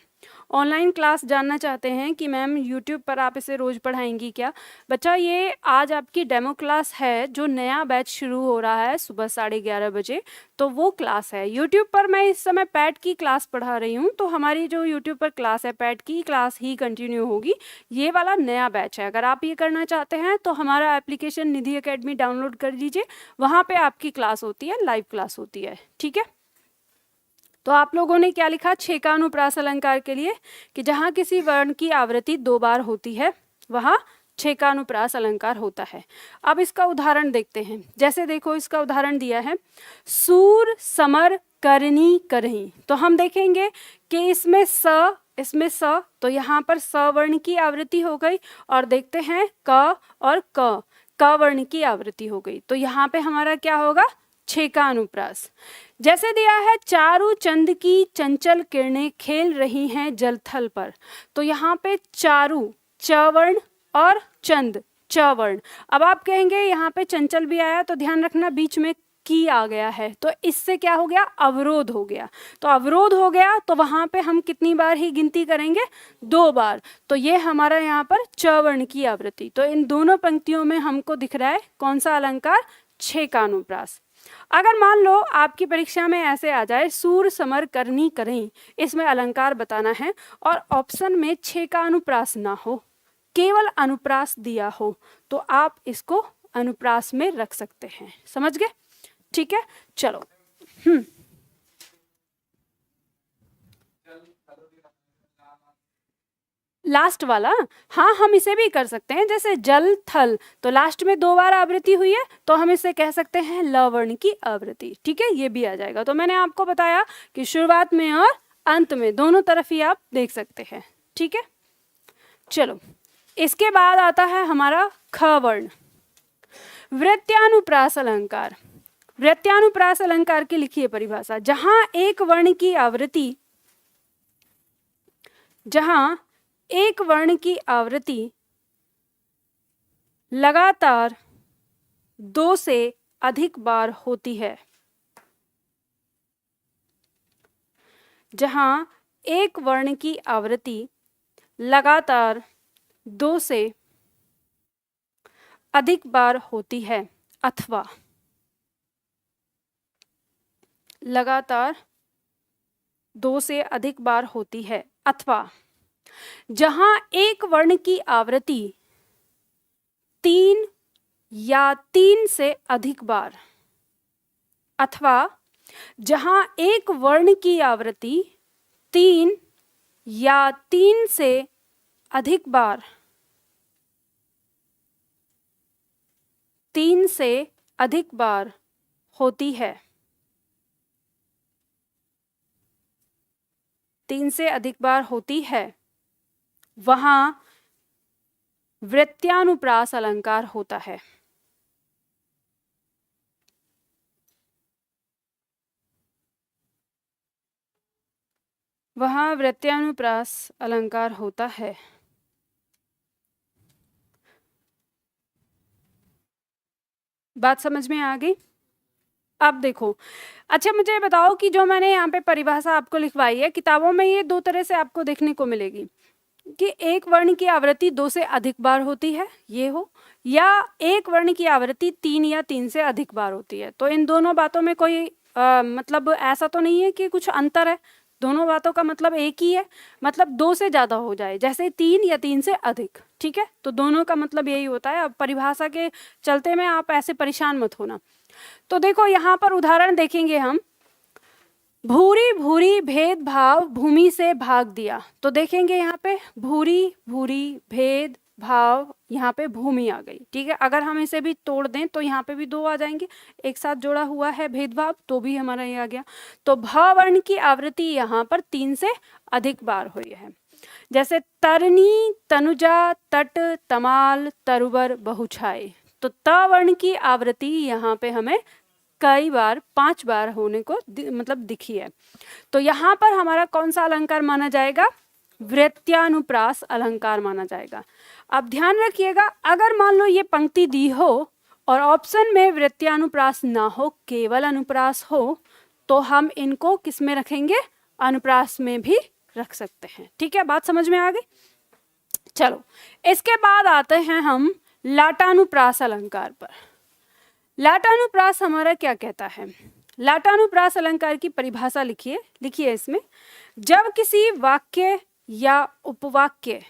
ऑनलाइन क्लास जानना चाहते हैं कि मैम यूट्यूब पर आप इसे रोज पढ़ाएंगी क्या? बच्चा, ये आज आपकी डेमो क्लास है, जो नया बैच शुरू हो रहा है सुबह 11:30 बजे, तो वो क्लास है। यूट्यूब पर मैं इस समय पैट की क्लास पढ़ा रही हूँ, तो हमारी जो यूट्यूब पर क्लास है पैट की क्लास ही कंटिन्यू होगी। ये वाला नया बैच है। अगर आप ये करना चाहते हैं तो हमारा एप्लीकेशन निधि एकेडमी डाउनलोड कर लीजिए, वहाँ पे आपकी क्लास होती है, लाइव क्लास होती है। ठीक है, तो आप लोगों ने क्या लिखा छेकानुप्रास अलंकार के लिए कि जहां किसी वर्ण की आवृत्ति दो बार होती है वहां छेकानुप्रास अलंकार होता है। अब इसका उदाहरण देखते हैं। जैसे देखो, इसका उदाहरण दिया है सूर समर करनी करही। तो हम देखेंगे कि इसमें स, तो यहाँ पर स वर्ण की आवृत्ति हो गई, और देखते हैं क और क वर्ण की आवृत्ति हो गई। तो यहाँ पे हमारा क्या होगा? छेकानुप्रास। जैसे दिया है चारू चंद की चंचल किरणें खेल रही हैं जल थल पर। तो यहाँ पे चारू च वर्ण और चंद च वर्ण। अब आप कहेंगे यहाँ पे चंचल भी आया, तो ध्यान रखना बीच में की आ गया है, तो इससे क्या हो गया? अवरोध हो गया। तो अवरोध हो गया तो वहां पे हम कितनी बार ही गिनती करेंगे? दो बार। तो ये हमारा यहाँ पर च वर्ण की आवृत्ति। तो इन दोनों पंक्तियों में हमको दिख रहा है कौन सा अलंकार? छेकानुप्रास। अगर मान लो आपकी परीक्षा में ऐसे आ जाए सूर समर करनी करें, इसमें अलंकार बताना है और ऑप्शन में छेकानुप्रास ना हो, केवल अनुप्रास दिया हो, तो आप इसको अनुप्रास में रख सकते हैं। समझ गए? ठीक है, चलो। लास्ट वाला, हाँ हम इसे भी कर सकते हैं। जैसे जल थल, तो लास्ट में दो बार आवृत्ति हुई है, तो हम इसे कह सकते हैं ल वर्ण की आवृत्ति। ठीक है, ये भी आ जाएगा। तो मैंने आपको बताया कि शुरुआत में और अंत में दोनों तरफ ही आप देख सकते हैं। ठीक है, चलो इसके बाद आता है हमारा ख वर्ण, वृत्यानुप्रास अलंकार। वृत्यानुप्रास अलंकार की लिखिए परिभाषा। जहां एक वर्ण की आवृत्ति लगातार दो से अधिक बार होती है। जहां एक वर्ण की आवृत्ति लगातार दो से अधिक बार होती है, अथवा लगातार दो से अधिक बार होती है, अथवा जहां एक वर्ण की आवृत्ति तीन या तीन से अधिक बार, अथवा जहां एक वर्ण की आवृत्ति तीन या तीन से अधिक बार, तीन से अधिक बार होती है, तीन से अधिक बार होती है, वहां वृत्यानुप्रास अलंकार होता है। वहां वृत्यानुप्रास अलंकार होता है। बात समझ में आ गई? अब देखो, अच्छा मुझे बताओ कि जो मैंने यहाँ पे परिभाषा आपको लिखवाई है, किताबों में ये दो तरह से आपको देखने को मिलेगी कि एक वर्ण की आवृत्ति दो से अधिक बार होती है, ये हो, या एक वर्ण की आवृत्ति तीन या तीन से अधिक बार होती है। तो इन दोनों बातों में कोई मतलब ऐसा तो नहीं है कि कुछ अंतर है, दोनों बातों का मतलब एक ही है, मतलब दो से ज़्यादा हो जाए, जैसे तीन या तीन से अधिक। ठीक है, तो दोनों का मतलब यही होता है। अब परिभाषा के चलते में आप ऐसे परेशान मत होना। तो देखो यहाँ पर उदाहरण देखेंगे हम, भूरी भूरी भेदभाव भूमि से भाग दिया। तो देखेंगे यहाँ पे भूरी भूरी भेद भाव, यहाँ पे भूमि आ गई, ठीक है। अगर हम इसे भी तोड़ दें तो यहाँ पे भी 2 आ जाएंगे, एक साथ जोड़ा हुआ है भेदभाव, तो भी हमारा ये आ गया। तो भ वर्ण की आवृत्ति यहाँ पर 3 से अधिक बार हुई है। जैसे तरनी, तनुजा, तट, तमाल, तरुवर, बहुछाई, तो त वर्ण की आवृत्ति यहाँ पे हमें कई बार 5 बार होने को मतलब दिखी है। तो यहाँ पर हमारा कौन सा अलंकार माना जाएगा? वृत्यानुप्रास अलंकार माना जाएगा। अब ध्यान रखिएगा, अगर मान लो ये पंक्ति दी हो और ऑप्शन में वृत्यानुप्रास ना हो, केवल अनुप्रास हो, तो हम इनको किस में रखेंगे? अनुप्रास में भी रख सकते हैं, ठीक है। बात समझ में आ गई? चलो, इसके बाद आते हैं हम लाटानुप्रास अलंकार पर। लाटानुप्रास हमारा क्या कहता है? लाटानुप्रास अलंकार की परिभाषा लिखिए इसमें, जब किसी वाक्य या उपवाक्य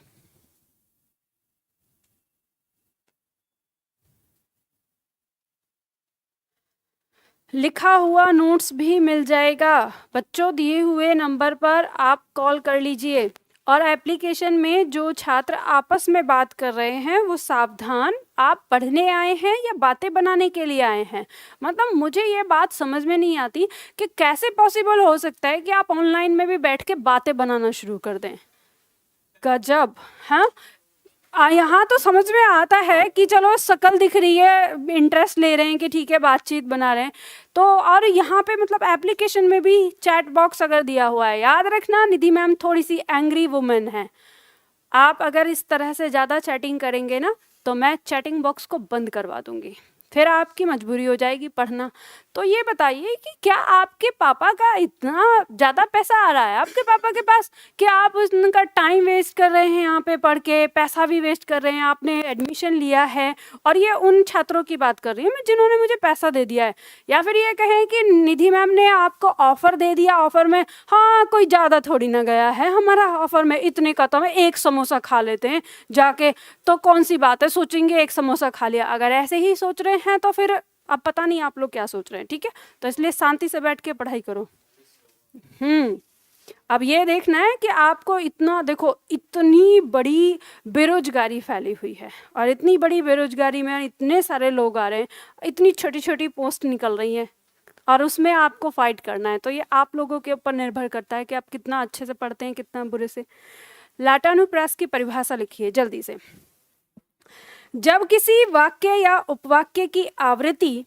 लिखा हुआ नोट्स भी मिल जाएगा बच्चों, दिए हुए नंबर पर आप कॉल कर लीजिए। और एप्लीकेशन में जो छात्र आपस में बात कर रहे हैं वो सावधान, आप पढ़ने आए हैं या बातें बनाने के लिए आए हैं? मतलब मुझे ये बात समझ में नहीं आती कि कैसे पॉसिबल हो सकता है कि आप ऑनलाइन में भी बैठ के बातें बनाना शुरू कर दें। गजब। हाँ, यहाँ तो समझ में आता है कि चलो शक्ल दिख रही है, इंटरेस्ट ले रहे हैं कि ठीक है बातचीत बना रहे हैं, तो और यहाँ पे मतलब एप्लीकेशन में भी चैट बॉक्स अगर दिया हुआ है। याद रखना, निधि मैम थोड़ी सी एंग्री वुमेन है। आप अगर इस तरह से ज़्यादा चैटिंग करेंगे ना तो मैं चैटिंग बॉक्स को बंद करवा दूंगी, फिर आपकी मजबूरी हो जाएगी पढ़ना। तो ये बताइए कि क्या आपके पापा का इतना ज़्यादा पैसा आ रहा है आपके पापा के पास कि आप उनका टाइम वेस्ट कर रहे हैं यहाँ पे पढ़ के, पैसा भी वेस्ट कर रहे हैं, आपने एडमिशन लिया है। और ये उन छात्रों की बात कर रही हूँ मैं जिन्होंने मुझे पैसा दे दिया है। या फिर ये कहें कि निधि मैम ने आपको ऑफ़र दे दिया, ऑफ़र में हाँ कोई ज़्यादा थोड़ी ना गया है हमारा ऑफ़र में, इतने का तो हमें एक समोसा खा लेते हैं जाके, तो कौन सी बात है, सोचेंगे एक समोसा खा लिया। अगर ऐसे ही सोच रहे हैं तो फिर अब पता नहीं आप लोग क्या सोच रहे हैं, ठीक है। तो इसलिए शांति से बैठ के पढ़ाई करो। अब ये देखना है कि आपको इतना, देखो इतनी बड़ी बेरोजगारी फैली हुई है और इतनी बड़ी बेरोजगारी में इतने सारे लोग आ रहे हैं, इतनी छोटी छोटी पोस्ट निकल रही हैं और उसमें आपको फाइट करना है। तो ये आप लोगों के ऊपर निर्भर करता है कि आप कितना अच्छे से पढ़ते हैं, कितना बुरे से। लाटानुप्रास की परिभाषा लिखिए जल्दी से। जब किसी वाक्य या उपवाक्य की आवृत्ति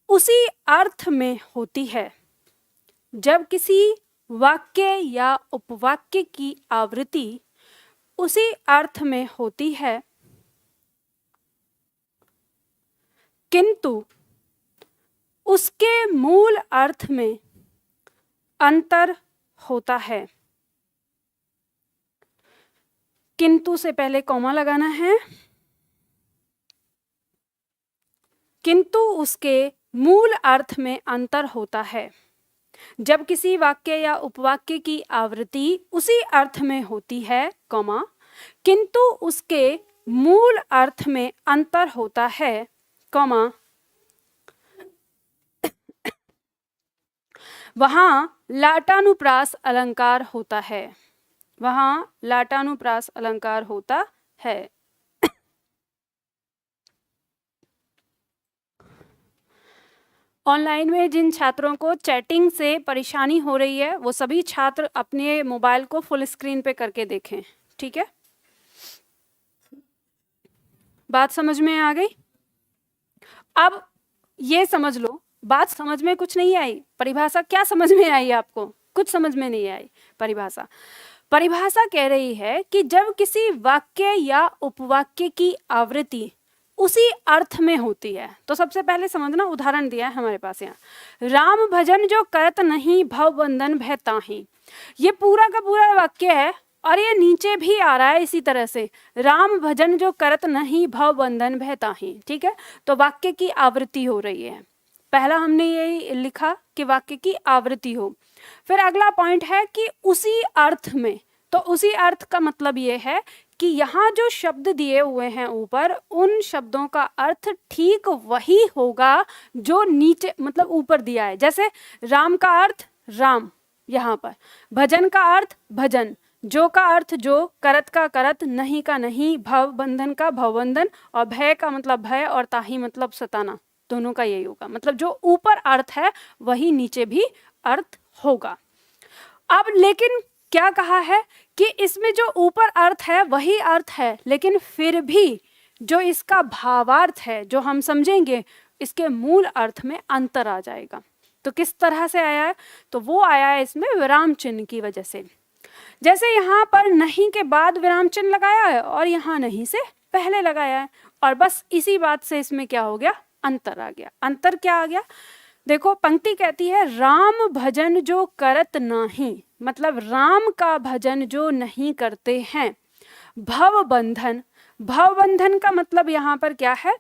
उसी अर्थ में होती है, जब किसी वाक्य या उपवाक्य की आवृत्ति उसी अर्थ में होती है किंतु उसके मूल अर्थ में अंतर होता है। किंतु से पहले कॉमा लगाना है, किंतु उसके मूल अर्थ में अंतर होता है। जब किसी वाक्य या उपवाक्य की आवृत्ति उसी अर्थ में होती है, कॉमा, किंतु उसके मूल अर्थ में अंतर होता है, कॉमा, वहां लाटानुप्रास अलंकार होता है। वहां लाटानुप्रास अलंकार होता है। ऑनलाइन में जिन छात्रों को चैटिंग से परेशानी हो रही है वो सभी छात्र अपने मोबाइल को फुल स्क्रीन पे करके देखें, ठीक है। बात समझ में आ गई? अब ये समझ लो, बात समझ में कुछ नहीं आई, परिभाषा क्या समझ में आई आपको? कुछ समझ में नहीं आई। परिभाषा कह रही है कि जब किसी वाक्य या उपवाक्य की आवृत्ति उसी अर्थ में होती है। तो सबसे पहले समझना, उदाहरण दिया है हमारे पास यहाँ, राम भजन जो करत नहीं भव बंधन भय ताहि। ये पूरा का पूरा वाक्य है और ये नीचे भी आ रहा है इसी तरह से, राम भजन जो करत नहीं भव बंधन भय ताहि, ठीक है। तो वाक्य की आवृत्ति हो रही है। पहला हमने यही लिखा कि वाक्य की आवृत्ति हो। फिर अगला पॉइंट है कि उसी अर्थ में। तो उसी अर्थ का मतलब ये है कि यहाँ जो शब्द दिए हुए हैं ऊपर, उन शब्दों का अर्थ ठीक वही होगा जो नीचे मतलब ऊपर दिया है। जैसे राम का अर्थ राम यहाँ पर, भजन का अर्थ भजन जो का अर्थ जो, करत का करत, नहीं का नहीं, भव बंधन का भवबंधन, और भय का मतलब भय, और ताही मतलब सताना, दोनों का यही होगा। मतलब जो ऊपर अर्थ है वही नीचे भी अर्थ होगा। अब लेकिन क्या कहा है कि इसमें जो ऊपर अर्थ है वही अर्थ है, लेकिन फिर भी जो इसका भावार्थ है, जो हम समझेंगे, इसके मूल अर्थ में अंतर आ जाएगा। तो किस तरह से आया है? तो वो आया है इसमें विराम चिन्ह की वजह से। जैसे यहाँ पर नहीं के बाद विराम चिन्ह लगाया है और यहाँ नहीं से पहले लगाया है, और बस इसी बात से इसमें क्या हो गया, अंतर आ गया। अंतर क्या आ गया? देखो पंक्ति कहती है राम भजन जो करत नाही, मतलब राम का भजन जो नहीं करते हैं। भव बंधन, भव बंधन का मतलब यहाँ पर क्या है?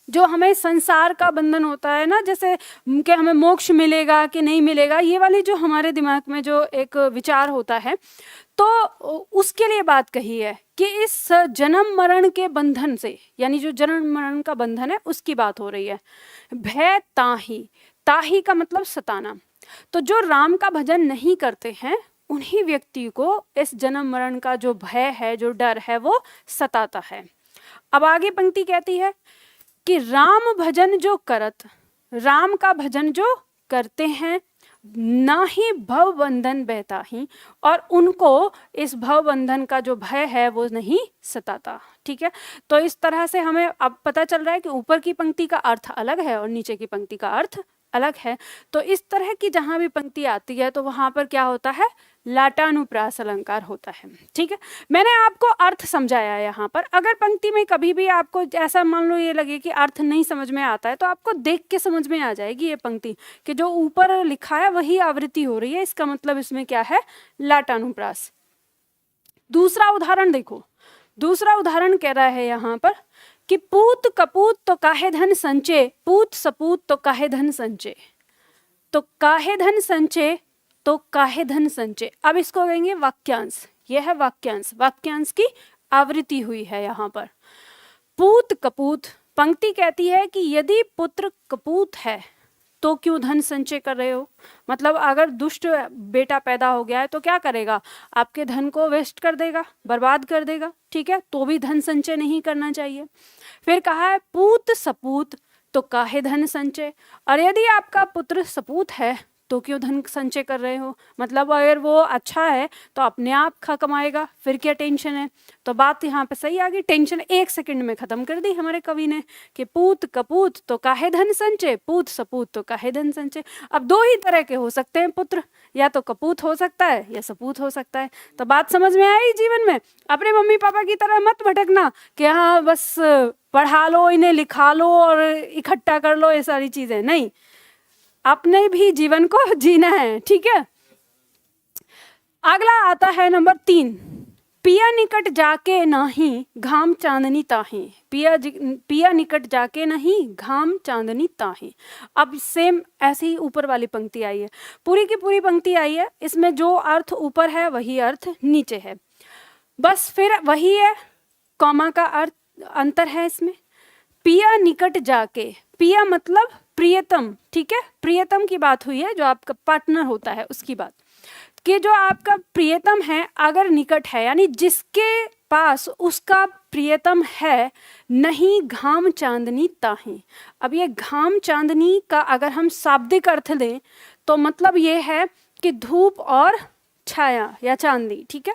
जो हमें संसार का बंधन होता है ना, जैसे कि हमें मोक्ष मिलेगा कि नहीं मिलेगा, ये वाली जो हमारे दिमाग में जो एक विचार होता है, तो उसके लिए बात कही है कि इस जन्म मरण के बंधन से, यानी जो जन्म मरण का बंधन है उसकी बात हो रही है। भय ताही, ताही का मतलब सताना। तो जो राम का भजन नहीं करते हैं उन्हीं व्यक्ति को इस जन्म मरण का जो भय है, जो डर है, वो सताता है। अब आगे पंक्ति कहती है कि राम भजन जो करत, राम का भजन जो करते हैं, ना ही भव बंधन बहता ही, और उनको इस भव बंधन का जो भय है वो नहीं सताता। ठीक है, तो इस तरह से हमें अब पता चल रहा है कि ऊपर की पंक्ति का अर्थ अलग है और नीचे की पंक्ति का अर्थ अलग है। तो इस तरह की जहां भी पंक्ति आती है तो वहां पर क्या होता है, लाटानुप्रास अलंकार होता है। ठीक है, मैंने आपको अर्थ समझाया यहाँ पर। अगर पंक्ति में कभी भी आपको ऐसा मान लो ये लगे कि अर्थ नहीं समझ में आता है, तो आपको देख के समझ में आ जाएगी ये पंक्ति कि जो ऊपर लिखा है वही आवृत्ति हो रही है, इसका मतलब इसमें क्या है, लाटानुप्रास। दूसरा उदाहरण देखो, दूसरा उदाहरण कह रहा है यहाँ पर कि पूत कपूत तो काहे धन संचय, पूत सपूत तो काहे धन संचय। तो काहे धन संचय, तो काहे धन संचय। अब इसको कहेंगे वाक्यांश, यह है वाक्यांश, वाक्यांश की आवृत्ति हुई है यहाँ पर। पूत कपूत, पंक्ति कहती है कि यदि पुत्र कपूत है तो क्यों धन संचय कर रहे हो। मतलब अगर दुष्ट बेटा पैदा हो गया है तो क्या करेगा, आपके धन को वेस्ट कर देगा, बर्बाद कर देगा। ठीक है, तो भी धन संचय नहीं करना चाहिए। फिर कहा है पूत सपूत तो काहे धन संचय, और यदि आपका पुत्र सपूत है तो क्यों धन संचय कर रहे हो। मतलब अगर वो अच्छा है तो अपने आप कमाएगा, फिर क्या टेंशन है। तो बात यहाँ पे सही आ गई, टेंशन 1 सेकंड में खत्म कर दी हमारे कवि ने कि पूत कपूत तो काहे धन संचय, पूत सपूत तो काहे धन संचय। अब दो ही तरह के हो सकते हैं पुत्र, या तो कपूत हो सकता है या सपूत हो सकता है। तो बात समझ में आई जीवन में। अपने मम्मी पापा की तरह मत भटकना कि हाँ बस पढ़ा लो, इन्हें लिखा लो और इकट्ठा कर लो, ये सारी चीजें नहीं, अपने भी जीवन को जीना है। ठीक है, अगला आता है नंबर 3, पिया निकट जाके नहीं घाम चांदनी ताही। पिया निकट जाके नहीं घाम चांदनी ताही। अब सेम ऐसे ही ऊपर वाली पंक्ति आई है, पूरी की पूरी पंक्ति आई है, इसमें जो अर्थ ऊपर है वही अर्थ नीचे है, बस फिर वही है, कॉमा का अर्थ अंतर है इसमें। पिया निकट जाके, पिया मतलब प्रियतम। ठीक है, प्रियतम की बात हुई है, जो आपका पार्टनर होता है उसकी बात, कि जो आपका प्रियतम है अगर निकट है, यानी जिसके पास उसका प्रियतम है, नहीं घाम चांदनी ताही। अब ये घाम चांदनी का अगर हम शाब्दिक अर्थ दें तो मतलब ये है कि धूप और छाया या चांदनी। ठीक है,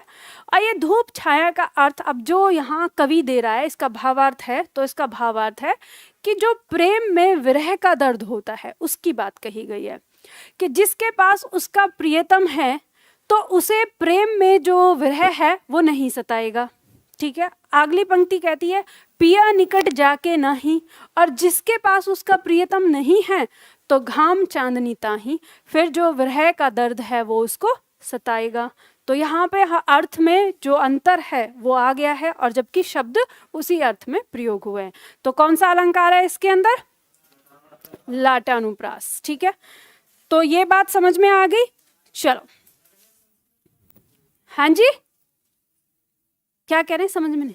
और ये धूप छाया का अर्थ अब जो यहाँ कवि दे रहा है इसका भावार्थ है, तो इसका भावार्थ है कि जो प्रेम में विरह का दर्द होता है उसकी बात कही गई है, कि जिसके पास उसका प्रियतम है तो उसे प्रेम में जो विरह है वो नहीं सताएगा। ठीक है, अगली पंक्ति कहती है पिया निकट जाके नहीं, और जिसके पास उसका प्रियतम नहीं है तो घाम चांदनी ताही, फिर जो विरह का दर्द है वो उसको सताएगा। तो यहाँ पे अर्थ में जो अंतर है वो आ गया है, और जबकि शब्द उसी अर्थ में प्रयोग हुए हैं। तो कौन सा अलंकार है इसके अंदर, लाटानुप्रास। ठीक है, तो ये बात समझ में आ गई। चलो, हाँ जी, क्या कह रहे हैं, समझ में नहीं।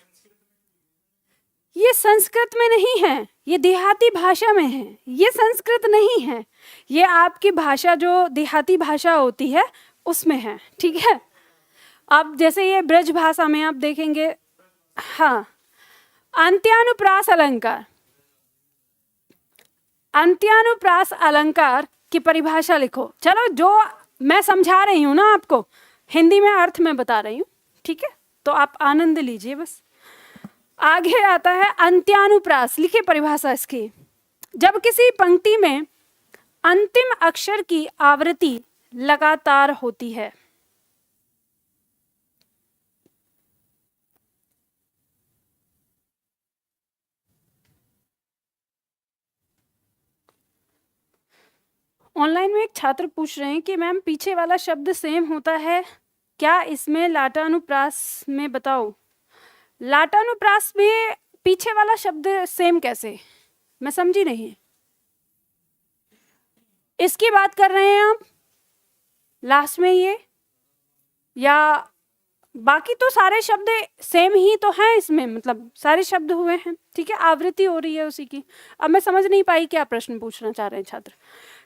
ये संस्कृत में नहीं है, ये देहाती भाषा में है, ये संस्कृत नहीं है, ये आपकी भाषा जो देहाती भाषा होती है उसमें है। ठीक है, अब जैसे ये ब्रज भाषा में आप देखेंगे, हाँ, अंत्यानुप्रास अलंकार, अंत्यानुप्रास अलंकार की परिभाषा लिखो। चलो, जो मैं समझा रही हूँ ना आपको, हिंदी में अर्थ में बता रही हूँ, ठीक है, तो आप आनंद लीजिए बस। आगे आता है अंत्यानुप्रास, लिखिए परिभाषा इसकी। जब किसी पंक्ति में अंतिम अक्षर की आवृत्ति लगातार होती है। ऑनलाइन में एक छात्र पूछ रहे हैं कि मैम पीछे वाला शब्द सेम होता है क्या, इसमें लाटानुप्रास में बताओ। लाटानुप्रास में पीछे वाला शब्द सेम कैसे, मैं समझी नहीं। इसकी बात कर रहे हैं आप लास्ट में ये, या बाकी तो सारे शब्द सेम ही तो हैं इसमें, मतलब सारे शब्द हुए हैं, ठीक है, आवृत्ति हो रही है उसी की। अब मैं समझ नहीं पाई क्या प्रश्न पूछना चाह रहे हैं छात्र।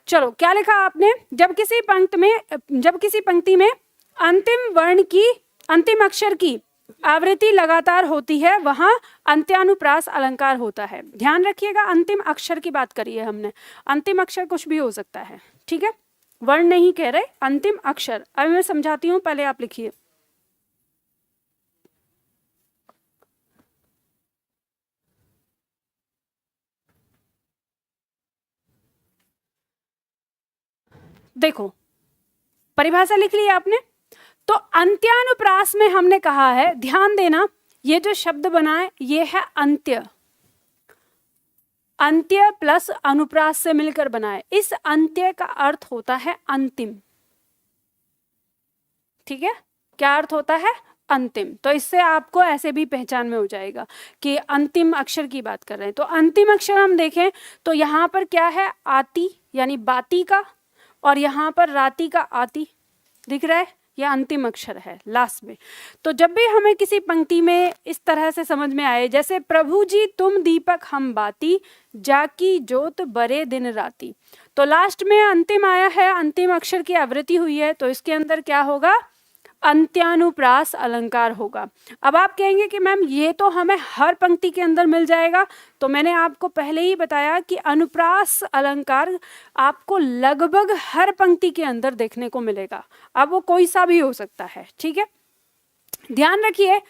चलो, क्या लिखा आपने, जब किसी पंक्ति में अंतिम वर्ण की, अंतिम अक्षर की आवृत्ति लगातार होती है, वहां अंत्यानुप्रास अलंकार होता है। ध्यान रखिएगा, अंतिम अक्षर की बात करी है हमने, अंतिम अक्षर कुछ भी हो सकता है, ठीक है, वर्ण नहीं कह रहे, अंतिम अक्षर। अब मैं समझाती हूँ, पहले आप लिखिए। देखो, परिभाषा लिख ली आपने। तो अंत्यानुप्रास में हमने कहा है, ध्यान देना, ये जो शब्द बना है ये है अंत्य, अंत्य प्लस अनुप्रास से मिलकर बना है। इस अंत्य का अर्थ होता है अंतिम, ठीक है, क्या अर्थ होता है, अंतिम। तो इससे आपको ऐसे भी पहचान में हो जाएगा कि अंतिम अक्षर की बात कर रहे हैं। तो अंतिम अक्षर हम देखें तो यहाँ पर क्या है, आती यानी बाती का, और यहाँ पर राती का आती दिख रहा है, यह अंतिम अक्षर है लास्ट में। तो जब भी हमें किसी पंक्ति में इस तरह से समझ में आए, जैसे प्रभु जी तुम दीपक हम बाती, जाकी जोत बरे दिन राती, तो लास्ट में अंतिम आया है, अंतिम अक्षर की आवृत्ति हुई है, तो इसके अंदर क्या होगा, अंत्यानुप्रास अलंकार होगा। अब आप कहेंगे कि मैम ये तो हमें हर पंक्ति के अंदर मिल जाएगा, तो मैंने आपको पहले ही बताया कि अनुप्रास अलंकार आपको लगभग हर पंक्ति के अंदर देखने को मिलेगा। अब वो कोई सा भी हो सकता है, ठीक है, ध्यान रखिए।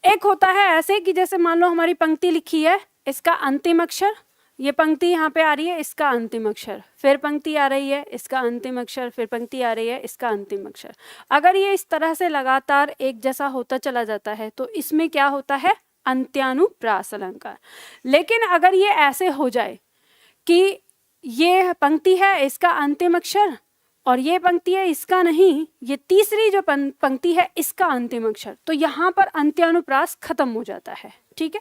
एक होता है ऐसे कि जैसे मान लो हमारी पंक्ति लिखी है, इसका अंतिम अक्षर, ये पंक्ति यहाँ पे आ रही है, इसका अंतिम अक्षर, फिर पंक्ति आ रही है, इसका अंतिम अक्षर, फिर पंक्ति आ रही है, इसका अंतिम अक्षर। अगर ये इस तरह से लगातार एक जैसा होता चला जाता है तो इसमें क्या होता है, अंत्यानुप्रास अलंकार। लेकिन अगर ये ऐसे हो जाए कि ये पंक्ति है, इसका अंतिम अक्षर, और ये पंक्ति है, इसका नहीं, ये तीसरी जो पंक्ति है इसका अंतिम अक्षर, तो यहाँ पर अंत्यानुप्रास खत्म हो जाता है, ठीक है।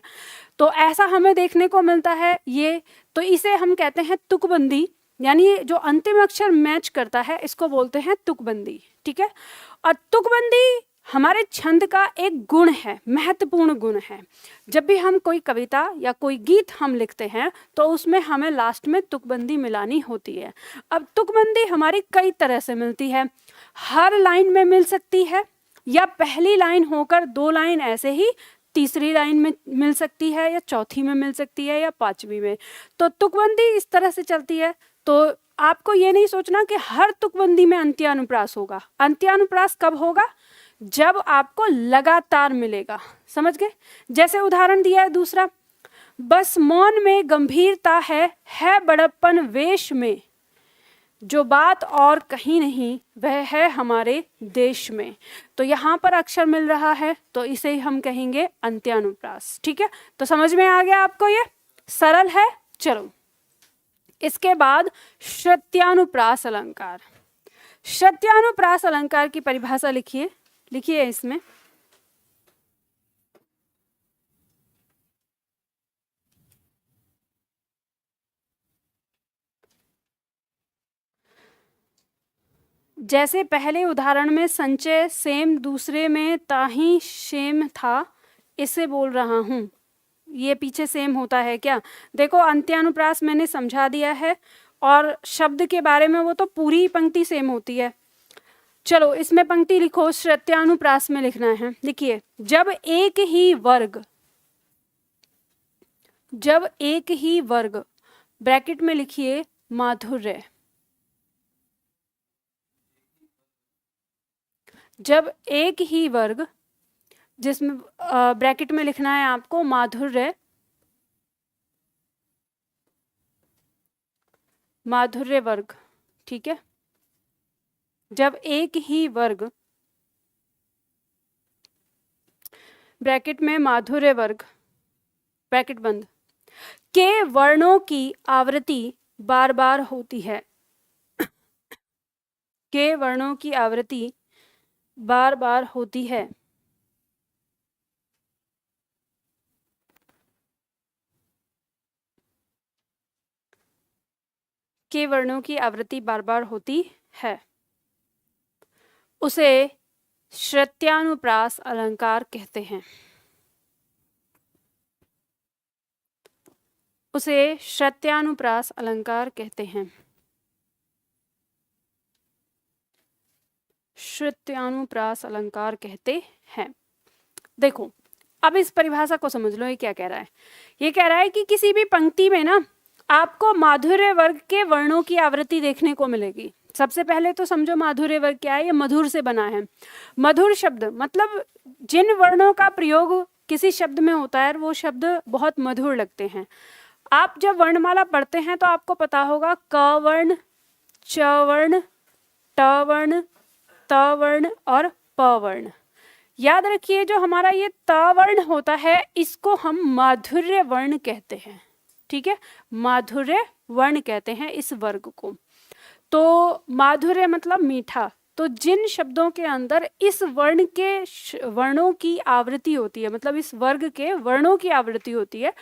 तो ऐसा हमें देखने को मिलता है ये, तो इसे हम कहते हैं तुकबंदी, यानी जो अंतिम अक्षर मैच करता है इसको बोलते हैं तुकबंदी, ठीक है। और तुकबंदी हमारे छंद का एक गुण है, महत्वपूर्ण गुण है। जब भी हम कोई कविता या कोई गीत हम लिखते हैं तो उसमें हमें लास्ट में तुकबंदी मिलानी होती है। अब तुकबंदी हमारी कई तरह से मिलती है, हर लाइन में मिल सकती है, या पहली लाइन होकर दो लाइन ऐसे ही तीसरी लाइन में मिल सकती है, या चौथी में मिल सकती है, या पांचवी में। तो तुकबंदी इस तरह से चलती है। तो आपको ये नहीं सोचना कि हर तुकबंदी में अंत्यानुप्रास होगा। अंत्यानुप्रास कब होगा, जब आपको लगातार मिलेगा, समझ गए। जैसे उदाहरण दिया है दूसरा, बस मौन में गंभीरता है बड़प्पन वेश में, जो बात और कहीं नहीं वह है हमारे देश में। तो यहाँ पर अक्षर मिल रहा है तो इसे हम कहेंगे अंत्यानुप्रास, ठीक है। तो समझ में आ गया आपको, ये सरल है। चलो, इसके बाद श्रुत्यानुप्रास अलंकार। श्रुत्यानुप्रास अलंकार की परिभाषा लिखिए, लिखिए इसमें। जैसे पहले उदाहरण में संचय सेम, दूसरे में ताही शेम था, इसे बोल रहा हूँ, ये पीछे सेम होता है क्या। देखो, अंत्यानुप्रास मैंने समझा दिया है, और शब्द के बारे में वो तो पूरी पंक्ति सेम होती है। चलो इसमें पंक्ति लिखो, श्रुत्यानुप्रास में लिखना है। लिखिए, जब एक ही वर्ग ब्रैकेट में लिखिए माधुर्य, जब एक ही वर्ग, जिसमें ब्रैकेट में लिखना है आपको माधुर्य, माधुर्य वर्ग, ठीक है। जब एक ही वर्ग, ब्रैकेट में माधुर्य वर्ग, ब्रैकेट बंद, के वर्णों की आवृत्ति बार बार होती है, के वर्णों की आवृत्ति बार बार होती है, के वर्णों की आवृत्ति बार बार होती है, उसे श्रुत्यानुप्रास अलंकार कहते हैं, उसे श्रुत्यानुप्रास अलंकार कहते हैं, श्रुत्यानुप्रास अलंकार कहते हैं। देखो अब इस परिभाषा को समझ लो, ये क्या कह रहा है। ये कह रहा है कि किसी भी पंक्ति में ना आपको माधुर्य वर्ग के वर्णों की आवृत्ति देखने को मिलेगी। सबसे पहले तो समझो माधुर्य वर्ग क्या है, ये मधुर से बना है। मधुर शब्द मतलब जिन वर्णों का प्रयोग किसी शब्द में होता है वो शब्द बहुत मधुर लगते हैं। आप जब वर्णमाला पढ़ते हैं तो आपको पता होगा क वर्ण, च वर्ण, ट वर्ण, त वर्ण और प वर्ण। याद रखिए जो हमारा ये त वर्ण होता है इसको हम माधुर्य वर्ण कहते हैं, ठीक है, माधुर्य वर्ण कहते हैं इस वर्ग को। तो माधुर्य मतलब मीठा, तो जिन शब्दों के अंदर इस वर्ण के वर्णों की आवृत्ति होती है, मतलब इस वर्ग के वर्णों की आवृत्ति होती है,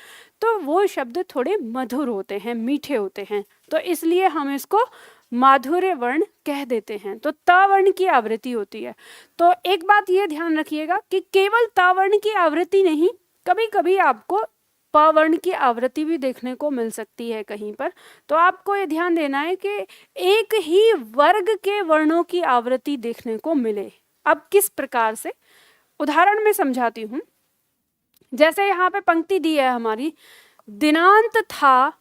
तो वो शब्द थोड़े मधुर होते हैं, मीठे होते हैं, तो इसलिए हम इसको माधुर्य वर्ण कह देते हैं। तो त वर्ण की आवृत्ति होती है। तो एक बात ये ध्यान रखिएगा कि केवल त वर्ण की आवृत्ति नहीं, कभी कभी आपको प वर्ण की आवृत्ति भी देखने को मिल सकती है कहीं पर। तो आपको ये ध्यान देना है कि एक ही वर्ग के वर्णों की आवृत्ति देखने को मिले। अब किस प्रकार से, उदाहरण में समझाती हूँ। जैसे यहाँ पे पंक्ति दी है हमारी, दिनांत था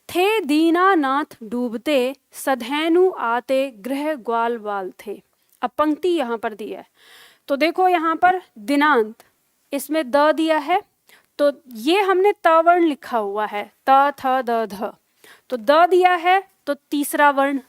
थे दीनानाथ डूबते, सधैनु आते गृह ग्वाल बाल थे। अब पंक्ति यहाँ पर दी है, तो देखो यहाँ पर दिनांत, इसमें द दिया है, तो ये हमने त वर्ण लिखा हुआ है, त थ द ध, तो द दिया है तो तीसरा वर्ण,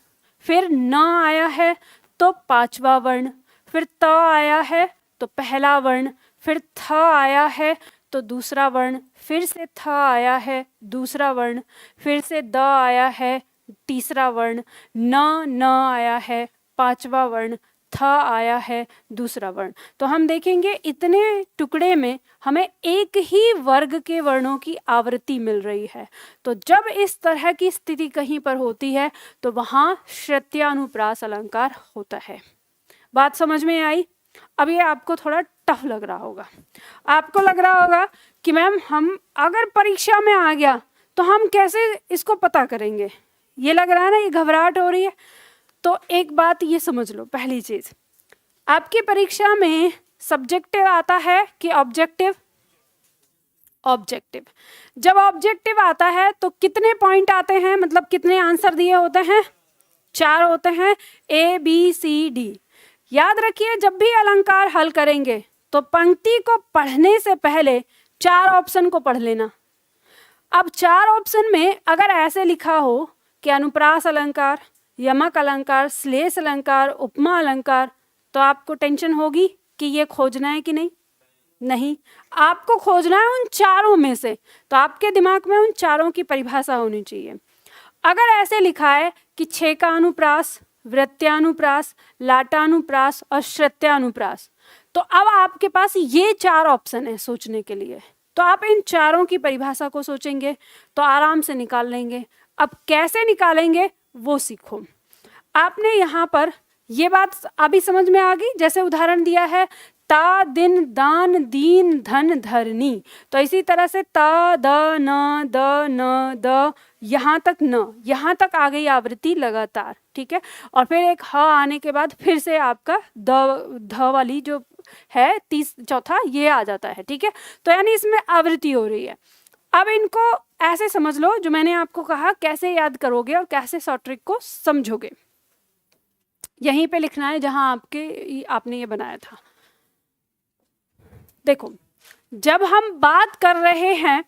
फिर न आया है तो पांचवा वर्ण, फिर त आया है तो पहला वर्ण, फिर थ आया है तो दूसरा वर्ण, फिर से थ आया है दूसरा वर्ण, फिर से द आया है तीसरा वर्ण, न आया है पांचवा वर्ण, थ आया है दूसरा वर्ण। तो हम देखेंगे इतने टुकड़े में हमें एक ही वर्ग के वर्णों की आवृत्ति मिल रही है। तो जब इस तरह की स्थिति कहीं पर होती है तो वहां श्रुत्यानुप्रास अलंकार होता है। बात समझ में आई? अब ये आपको थोड़ा टफ लग रहा होगा, आपको लग रहा होगा कि मैम हम अगर परीक्षा में आ गया तो हम कैसे इसको पता करेंगे, ये लग रहा है ना, ये घबराहट हो रही है। तो एक बात ये समझ लो, पहली चीज, आपकी परीक्षा में सब्जेक्टिव आता है कि ऑब्जेक्टिव? ऑब्जेक्टिव। जब ऑब्जेक्टिव आता है तो कितने पॉइंट आते हैं, मतलब कितने आंसर दिए होते हैं? 4 होते हैं, A B C D। याद रखिए जब भी अलंकार हल करेंगे तो पंक्ति को पढ़ने से पहले 4 ऑप्शन को पढ़ लेना। अब 4 ऑप्शन में अगर ऐसे लिखा हो कि अनुप्रास अलंकार, यमक अलंकार, श्लेष अलंकार, उपमा अलंकार, तो आपको टेंशन होगी कि ये खोजना है कि नहीं? नहीं, आपको खोजना है उन 4 में से। तो आपके दिमाग में उन 4 की परिभाषा होनी चाहिए। अगर ऐसे लिखा है कि छेका अनुप्रास, वृत्त्यानुप्रास, लाटानुप्रास और श्रुत्यानुप्रास, तो अब आपके पास ये 4 ऑप्शन है सोचने के लिए। तो आप इन 4 की परिभाषा को सोचेंगे तो आराम से निकाल लेंगे। अब कैसे निकालेंगे वो सीखो। आपने यहाँ पर ये बात अभी समझ में आ गई, जैसे उदाहरण दिया है ता दिन दान दीन धन धरनी। तो इसी तरह से ता द न द यहाँ तक न, यहाँ तक आ गई आवृत्ति लगातार, ठीक है। और फिर एक ह आने के बाद फिर से आपका ध वाली जो है चौथा ये आ जाता है, ठीक है। तो यानी इसमें आवृत्ति हो रही है। अब इनको ऐसे समझ लो जो मैंने आपको कहा, कैसे याद करोगे और कैसे शॉर्ट ट्रिक को समझोगे, यहीं पे लिखना है जहां आपने ये बनाया था। देखो, जब हम बात कर रहे हैं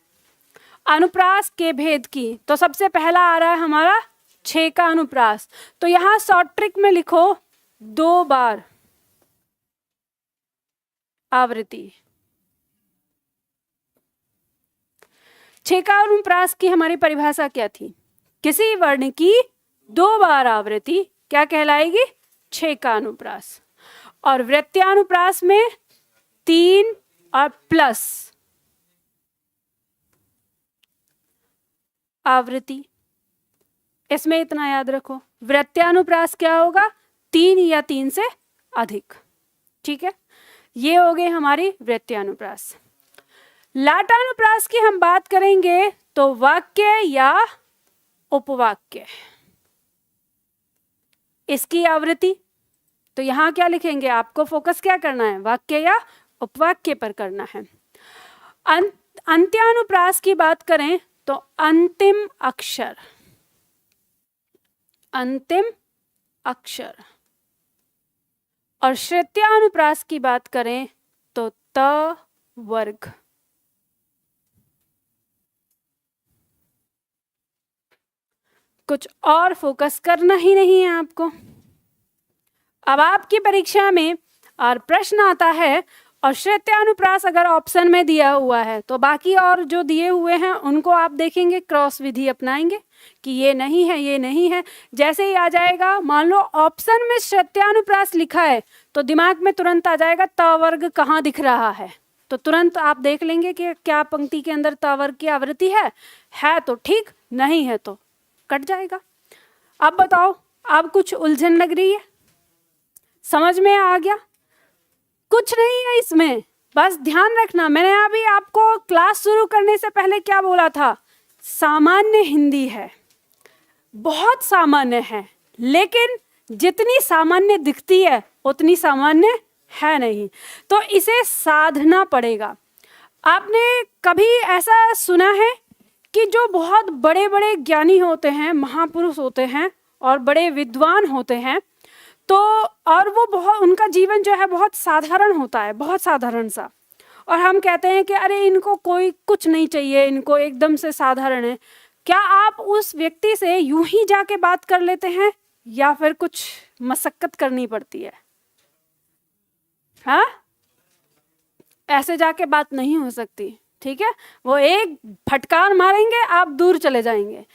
अनुप्रास के भेद की, तो सबसे पहला आ रहा है हमारा 6 का अनुप्रास। तो यहां शॉर्ट ट्रिक में लिखो 2 बार आवृत्ति। 6 का अनुप्रास की हमारी परिभाषा क्या थी? किसी वर्ण की 2 बार आवृत्ति क्या कहलाएगी? 6 का अनुप्रास। और वृत्त्यानुप्रास में 3 और प्लस आवृत्ति। इसमें इतना याद रखो, वृत्त्यानुप्रास क्या होगा? 3 या 3 से अधिक, ठीक है। ये हो गए हमारी वृत्त्यानुप्रास। लाटानुप्रास की हम बात करेंगे तो वाक्य या उपवाक्य, इसकी आवृत्ति। तो यहां क्या लिखेंगे? आपको फोकस क्या करना है? वाक्य या उपवाक्य पर करना है। अंत्यानुप्रास की बात करें तो अंतिम अक्षर, अंतिम अक्षर। और श्रुत्यानुप्रास की बात करें तो त वर्ग। कुछ और फोकस करना ही नहीं है आपको। अब आपकी परीक्षा में और प्रश्न आता है और श्रुत्यानुप्रास अगर ऑप्शन में दिया हुआ है तो बाकी और जो दिए हुए हैं उनको आप देखेंगे, क्रॉस विधि अपनाएंगे कि ये नहीं है, ये नहीं है। जैसे ही आ जाएगा, मान लो ऑप्शन में श्रुत्यानुप्रास लिखा है तो दिमाग में तुरंत आ जाएगा त वर्ग कहाँ दिख रहा है। तो तुरंत आप देख लेंगे कि क्या पंक्ति के अंदर त वर्ग की आवृत्ति है तो ठीक, नहीं है तो कट जाएगा। अब बताओ, अब कुछ उलझन लग रही है? समझ में आ गया? कुछ नहीं है इसमें, बस ध्यान रखना। मैंने अभी आपको क्लास शुरू करने से पहले क्या बोला था? सामान्य हिंदी है, बहुत सामान्य है, लेकिन जितनी सामान्य दिखती है उतनी सामान्य है नहीं, तो इसे साधना पड़ेगा। आपने कभी ऐसा सुना है कि जो बहुत बड़े बड़े ज्ञानी होते हैं, महापुरुष होते हैं और बड़े विद्वान होते हैं, तो और वो बहुत, उनका जीवन जो है बहुत साधारण होता है, बहुत साधारण सा, और हम कहते हैं कि अरे इनको कोई कुछ नहीं चाहिए, इनको एकदम से साधारण है। क्या आप उस व्यक्ति से यूं ही जाके बात कर लेते हैं या फिर कुछ मशक्कत करनी पड़ती है? हाँ, ऐसे जाके बात नहीं हो सकती, ठीक है। वो एक फटकार मारेंगे, आप दूर चले जाएंगे।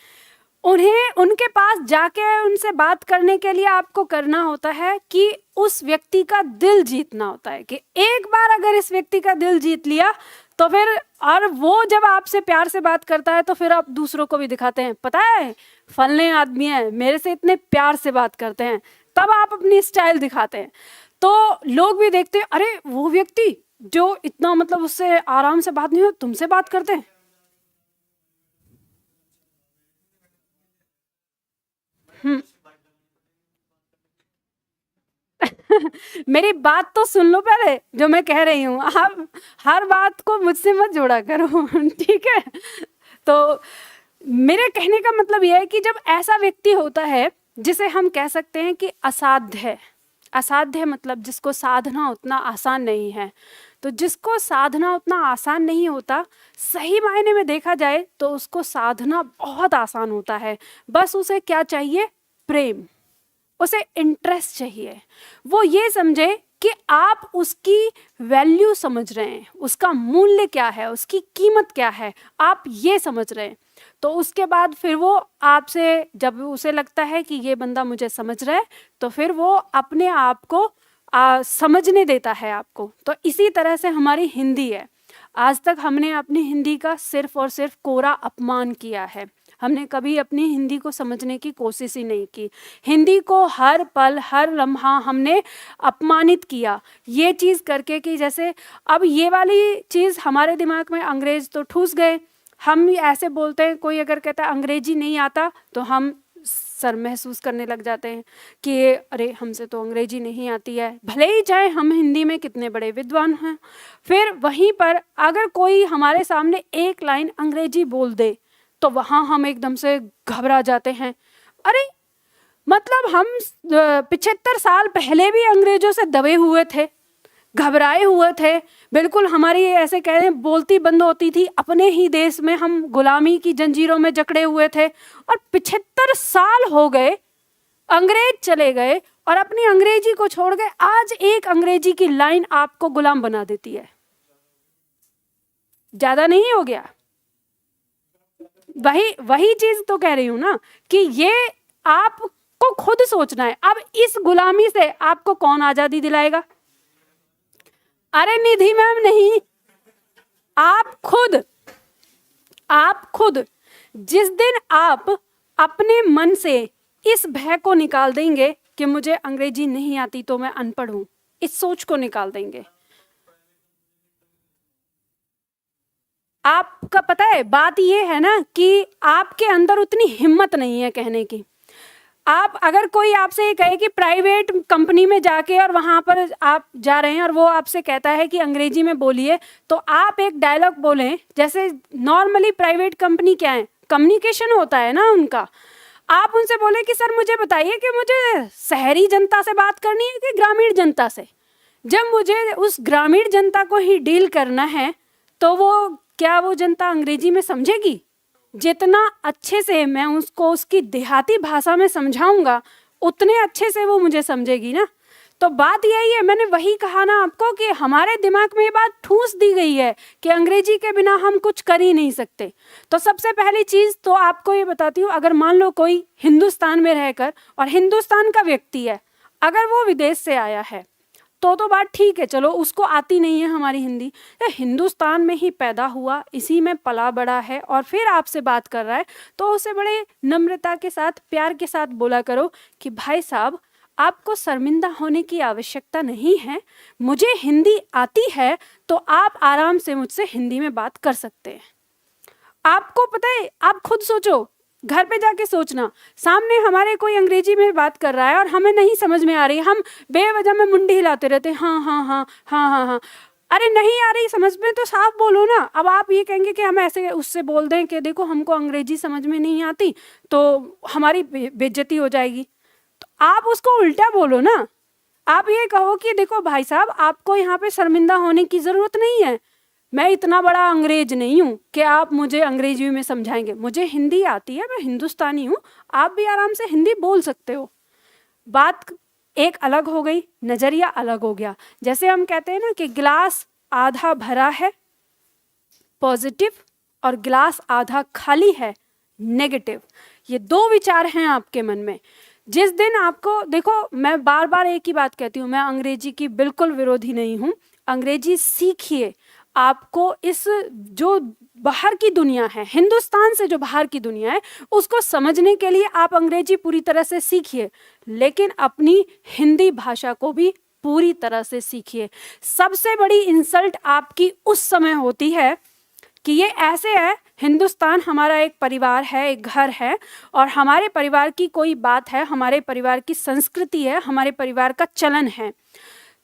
उनके पास जाके उनसे बात करने के लिए आपको करना होता है कि उस व्यक्ति का दिल जीतना होता है, कि एक बार अगर इस व्यक्ति का दिल जीत लिया तो फिर, और वो जब आपसे प्यार से बात करता है तो फिर आप दूसरों को भी दिखाते हैं, पता है फलने आदमी है, मेरे से इतने प्यार से बात करते हैं, तब आप अपनी स्टाइल दिखाते हैं। तो लोग भी देखते हैं, अरे वो व्यक्ति जो इतना मतलब उससे आराम से बात नहीं हो, तुमसे बात करते हैं। मेरी बात तो सुन लो पहले, जो मैं कह रही हूँ। आप हर बात को मुझसे मत जोड़ा करो, ठीक है। तो मेरे कहने का मतलब यह है कि जब ऐसा व्यक्ति होता है जिसे हम कह सकते हैं कि असाध्य है, असाध्य मतलब जिसको साधना उतना आसान नहीं है, तो जिसको साधना उतना आसान नहीं होता, सही मायने में देखा जाए तो उसको साधना बहुत आसान होता है। बस उसे क्या चाहिए? प्रेम, उसे इंटरेस्ट चाहिए। वो ये समझे कि आप उसकी वैल्यू समझ रहे हैं, उसका मूल्य क्या है, उसकी कीमत क्या है, आप ये समझ रहे हैं। तो उसके बाद फिर वो आपसे, जब उसे लगता है कि ये बंदा मुझे समझ रहा है, तो फिर वो अपने आप को समझने देता है आपको। तो इसी तरह से हमारी हिंदी है। आज तक हमने अपनी हिंदी का सिर्फ और सिर्फ कोरा अपमान किया है। हमने कभी अपनी हिंदी को समझने की कोशिश ही नहीं की। हिंदी को हर पल हर लम्हा हमने अपमानित किया ये चीज़ करके कि जैसे अब ये वाली चीज़ हमारे दिमाग में अंग्रेज तो ठूस गए। हम ऐसे बोलते हैं, कोई अगर कहता है अंग्रेजी नहीं आता तो हम सर महसूस करने लग जाते हैं कि अरे हमसे तो अंग्रेजी नहीं आती है, भले ही चाहे हम हिंदी में कितने बड़े विद्वान हैं। फिर वहीं पर अगर कोई हमारे सामने एक लाइन अंग्रेजी बोल दे तो वहाँ हम एकदम से घबरा जाते हैं। अरे मतलब हम 75 साल पहले भी अंग्रेजों से दबे हुए थे, घबराए हुए थे, बिल्कुल हमारी ऐसे कह रहे हैं बोलती बंद होती थी, अपने ही देश में हम गुलामी की जंजीरों में जकड़े हुए थे। और 75 साल हो गए, अंग्रेज चले गए और अपनी अंग्रेजी को छोड़ गए। आज एक अंग्रेजी की लाइन आपको गुलाम बना देती है। ज्यादा नहीं हो गया? वही चीज तो कह रही हूं ना कि ये आपको खुद सोचना है। अब इस गुलामी से आपको कौन आजादी दिलाएगा? अरे निधि मैम नहीं, आप खुद जिस दिन आप अपने मन से इस भय को निकाल देंगे कि मुझे अंग्रेजी नहीं आती तो मैं अनपढ़ हूं, इस सोच को निकाल देंगे, आपका पता है बात ये है ना कि आपके अंदर उतनी हिम्मत नहीं है कहने की। आप अगर कोई आपसे ये कहे कि प्राइवेट कंपनी में जाके और वहाँ पर आप जा रहे हैं और वो आपसे कहता है कि अंग्रेजी में बोलिए, तो आप एक डायलॉग बोलें। जैसे नॉर्मली प्राइवेट कंपनी क्या है, कम्युनिकेशन होता है ना उनका। आप उनसे बोले कि सर मुझे बताइए कि मुझे शहरी जनता से बात करनी है कि ग्रामीण जनता से। जब मुझे उस ग्रामीण जनता को ही डील करना है तो वो जनता अंग्रेजी में समझेगी? जितना अच्छे से मैं उसको उसकी देहाती भाषा में समझाऊंगा उतने अच्छे से वो मुझे समझेगी ना। तो बात यही है, मैंने वही कहा ना आपको कि हमारे दिमाग में ये बात ठूस दी गई है कि अंग्रेजी के बिना हम कुछ कर ही नहीं सकते। तो सबसे पहली चीज़ तो आपको ये बताती हूँ, अगर मान लो कोई हिंदुस्तान में रहकर, और हिंदुस्तान का व्यक्ति है, अगर वो विदेश से आया है तो बात ठीक है, चलो उसको आती नहीं है हमारी हिंदी, या हिंदुस्तान में ही पैदा हुआ, इसी में पला बड़ा है और फिर आपसे बात कर रहा है, तो उसे बड़े नम्रता के साथ प्यार के साथ बोला करो कि भाई साहब आपको शर्मिंदा होने की आवश्यकता नहीं है, मुझे हिंदी आती है तो आप आराम से मुझसे हिंदी में बात कर सकते हैं। आपको पता है, आप खुद सोचो, घर पे जाके सोचना, सामने हमारे कोई अंग्रेजी में बात कर रहा है और हमें नहीं समझ में आ रही, हम बेवजह में मुंडी हिलाते रहते हैं, हाँ हाँ हाँ हाँ हाँ हाँ। अरे नहीं आ रही समझ में तो साफ बोलो ना। अब आप ये कहेंगे कि हम ऐसे उससे बोल दें कि देखो हमको अंग्रेजी समझ में नहीं आती तो हमारी बेइज्जती हो जाएगी, तो आप उसको उल्टा बोलो ना। आप ये कहो कि देखो भाई साहब आपको यहाँ पे शर्मिंदा होने की ज़रूरत नहीं है, मैं इतना बड़ा अंग्रेज नहीं हूँ कि आप मुझे अंग्रेजी में समझाएंगे, मुझे हिंदी आती है, मैं हिंदुस्तानी हूँ, आप भी आराम से हिंदी बोल सकते हो। बात एक अलग हो गई, नज़रिया अलग हो गया। जैसे हम कहते हैं ना कि गिलास आधा भरा है पॉजिटिव और गिलास आधा खाली है नेगेटिव, ये दो विचार हैं आपके मन में। जिस दिन आपको, देखो मैं बार बार एक ही बात कहती हूँ, मैं अंग्रेजी की बिल्कुल विरोधी नहीं हूँ, अंग्रेजी सीखिए। आपको इस जो बाहर की दुनिया है, हिंदुस्तान से जो बाहर की दुनिया है, उसको समझने के लिए आप अंग्रेजी पूरी तरह से सीखिए, लेकिन अपनी हिंदी भाषा को भी पूरी तरह से सीखिए। सबसे बड़ी इंसल्ट आपकी उस समय होती है कि ये ऐसे है, हिंदुस्तान हमारा एक परिवार है, एक घर है, और हमारे परिवार की कोई बात है, हमारे परिवार की संस्कृति है, हमारे परिवार का चलन है।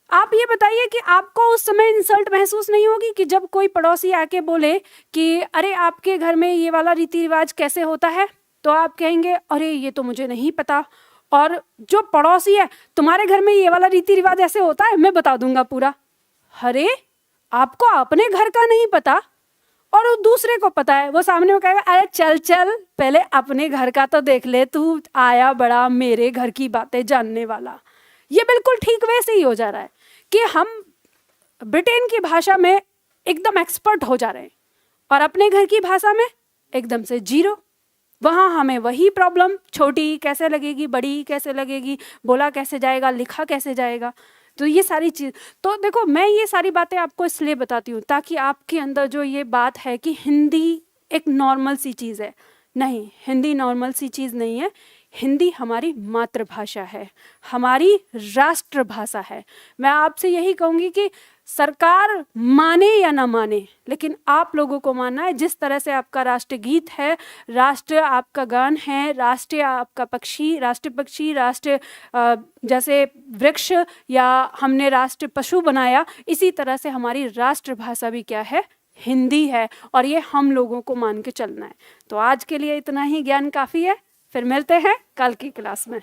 आप ये बताइए कि आपको उस समय इंसल्ट महसूस नहीं होगी कि जब कोई पड़ोसी आके बोले कि अरे आपके घर में ये वाला रीति रिवाज कैसे होता है, तो आप कहेंगे अरे ये तो मुझे नहीं पता, और जो पड़ोसी है तुम्हारे घर में ये वाला रीति रिवाज ऐसे होता है, मैं बता दूंगा पूरा। अरे आपको अपने घर का नहीं पता और वो दूसरे को पता है, वो सामने वो कहेगा अरे चल चल पहले अपने घर का तो देख ले, तू आया बड़ा मेरे घर की बातें जानने वाला। ये बिल्कुल ठीक वैसे ही हो जा रहा है कि हम ब्रिटेन की भाषा में एकदम एक्सपर्ट हो जा रहे हैं और अपने घर की भाषा में एकदम से जीरो। वहाँ हमें वही प्रॉब्लम, छोटी कैसे लगेगी, बड़ी कैसे लगेगी, बोला कैसे जाएगा, लिखा कैसे जाएगा। तो ये सारी चीज़, तो देखो मैं ये सारी बातें आपको इसलिए बताती हूँ ताकि आपके अंदर जो ये बात है कि हिंदी एक नॉर्मल सी चीज़ है, नहीं, हिंदी नॉर्मल सी चीज़ नहीं है। हिंदी हमारी मातृभाषा है, हमारी राष्ट्रभाषा है। मैं आपसे यही कहूँगी कि सरकार माने या ना माने, लेकिन आप लोगों को मानना है। जिस तरह से आपका राष्ट्रगीत है, राष्ट्र आपका गान है, राष्ट्रीय आपका पक्षी, राष्ट्र पक्षी, राष्ट्र जैसे वृक्ष, या हमने राष्ट्र पशु बनाया, इसी तरह से हमारी राष्ट्रभाषा भी क्या है? हिंदी है। और ये हम लोगों को मान के चलना है। तो आज के लिए इतना ही ज्ञान काफ़ी है। फिर मिलते हैं कल की क्लास में।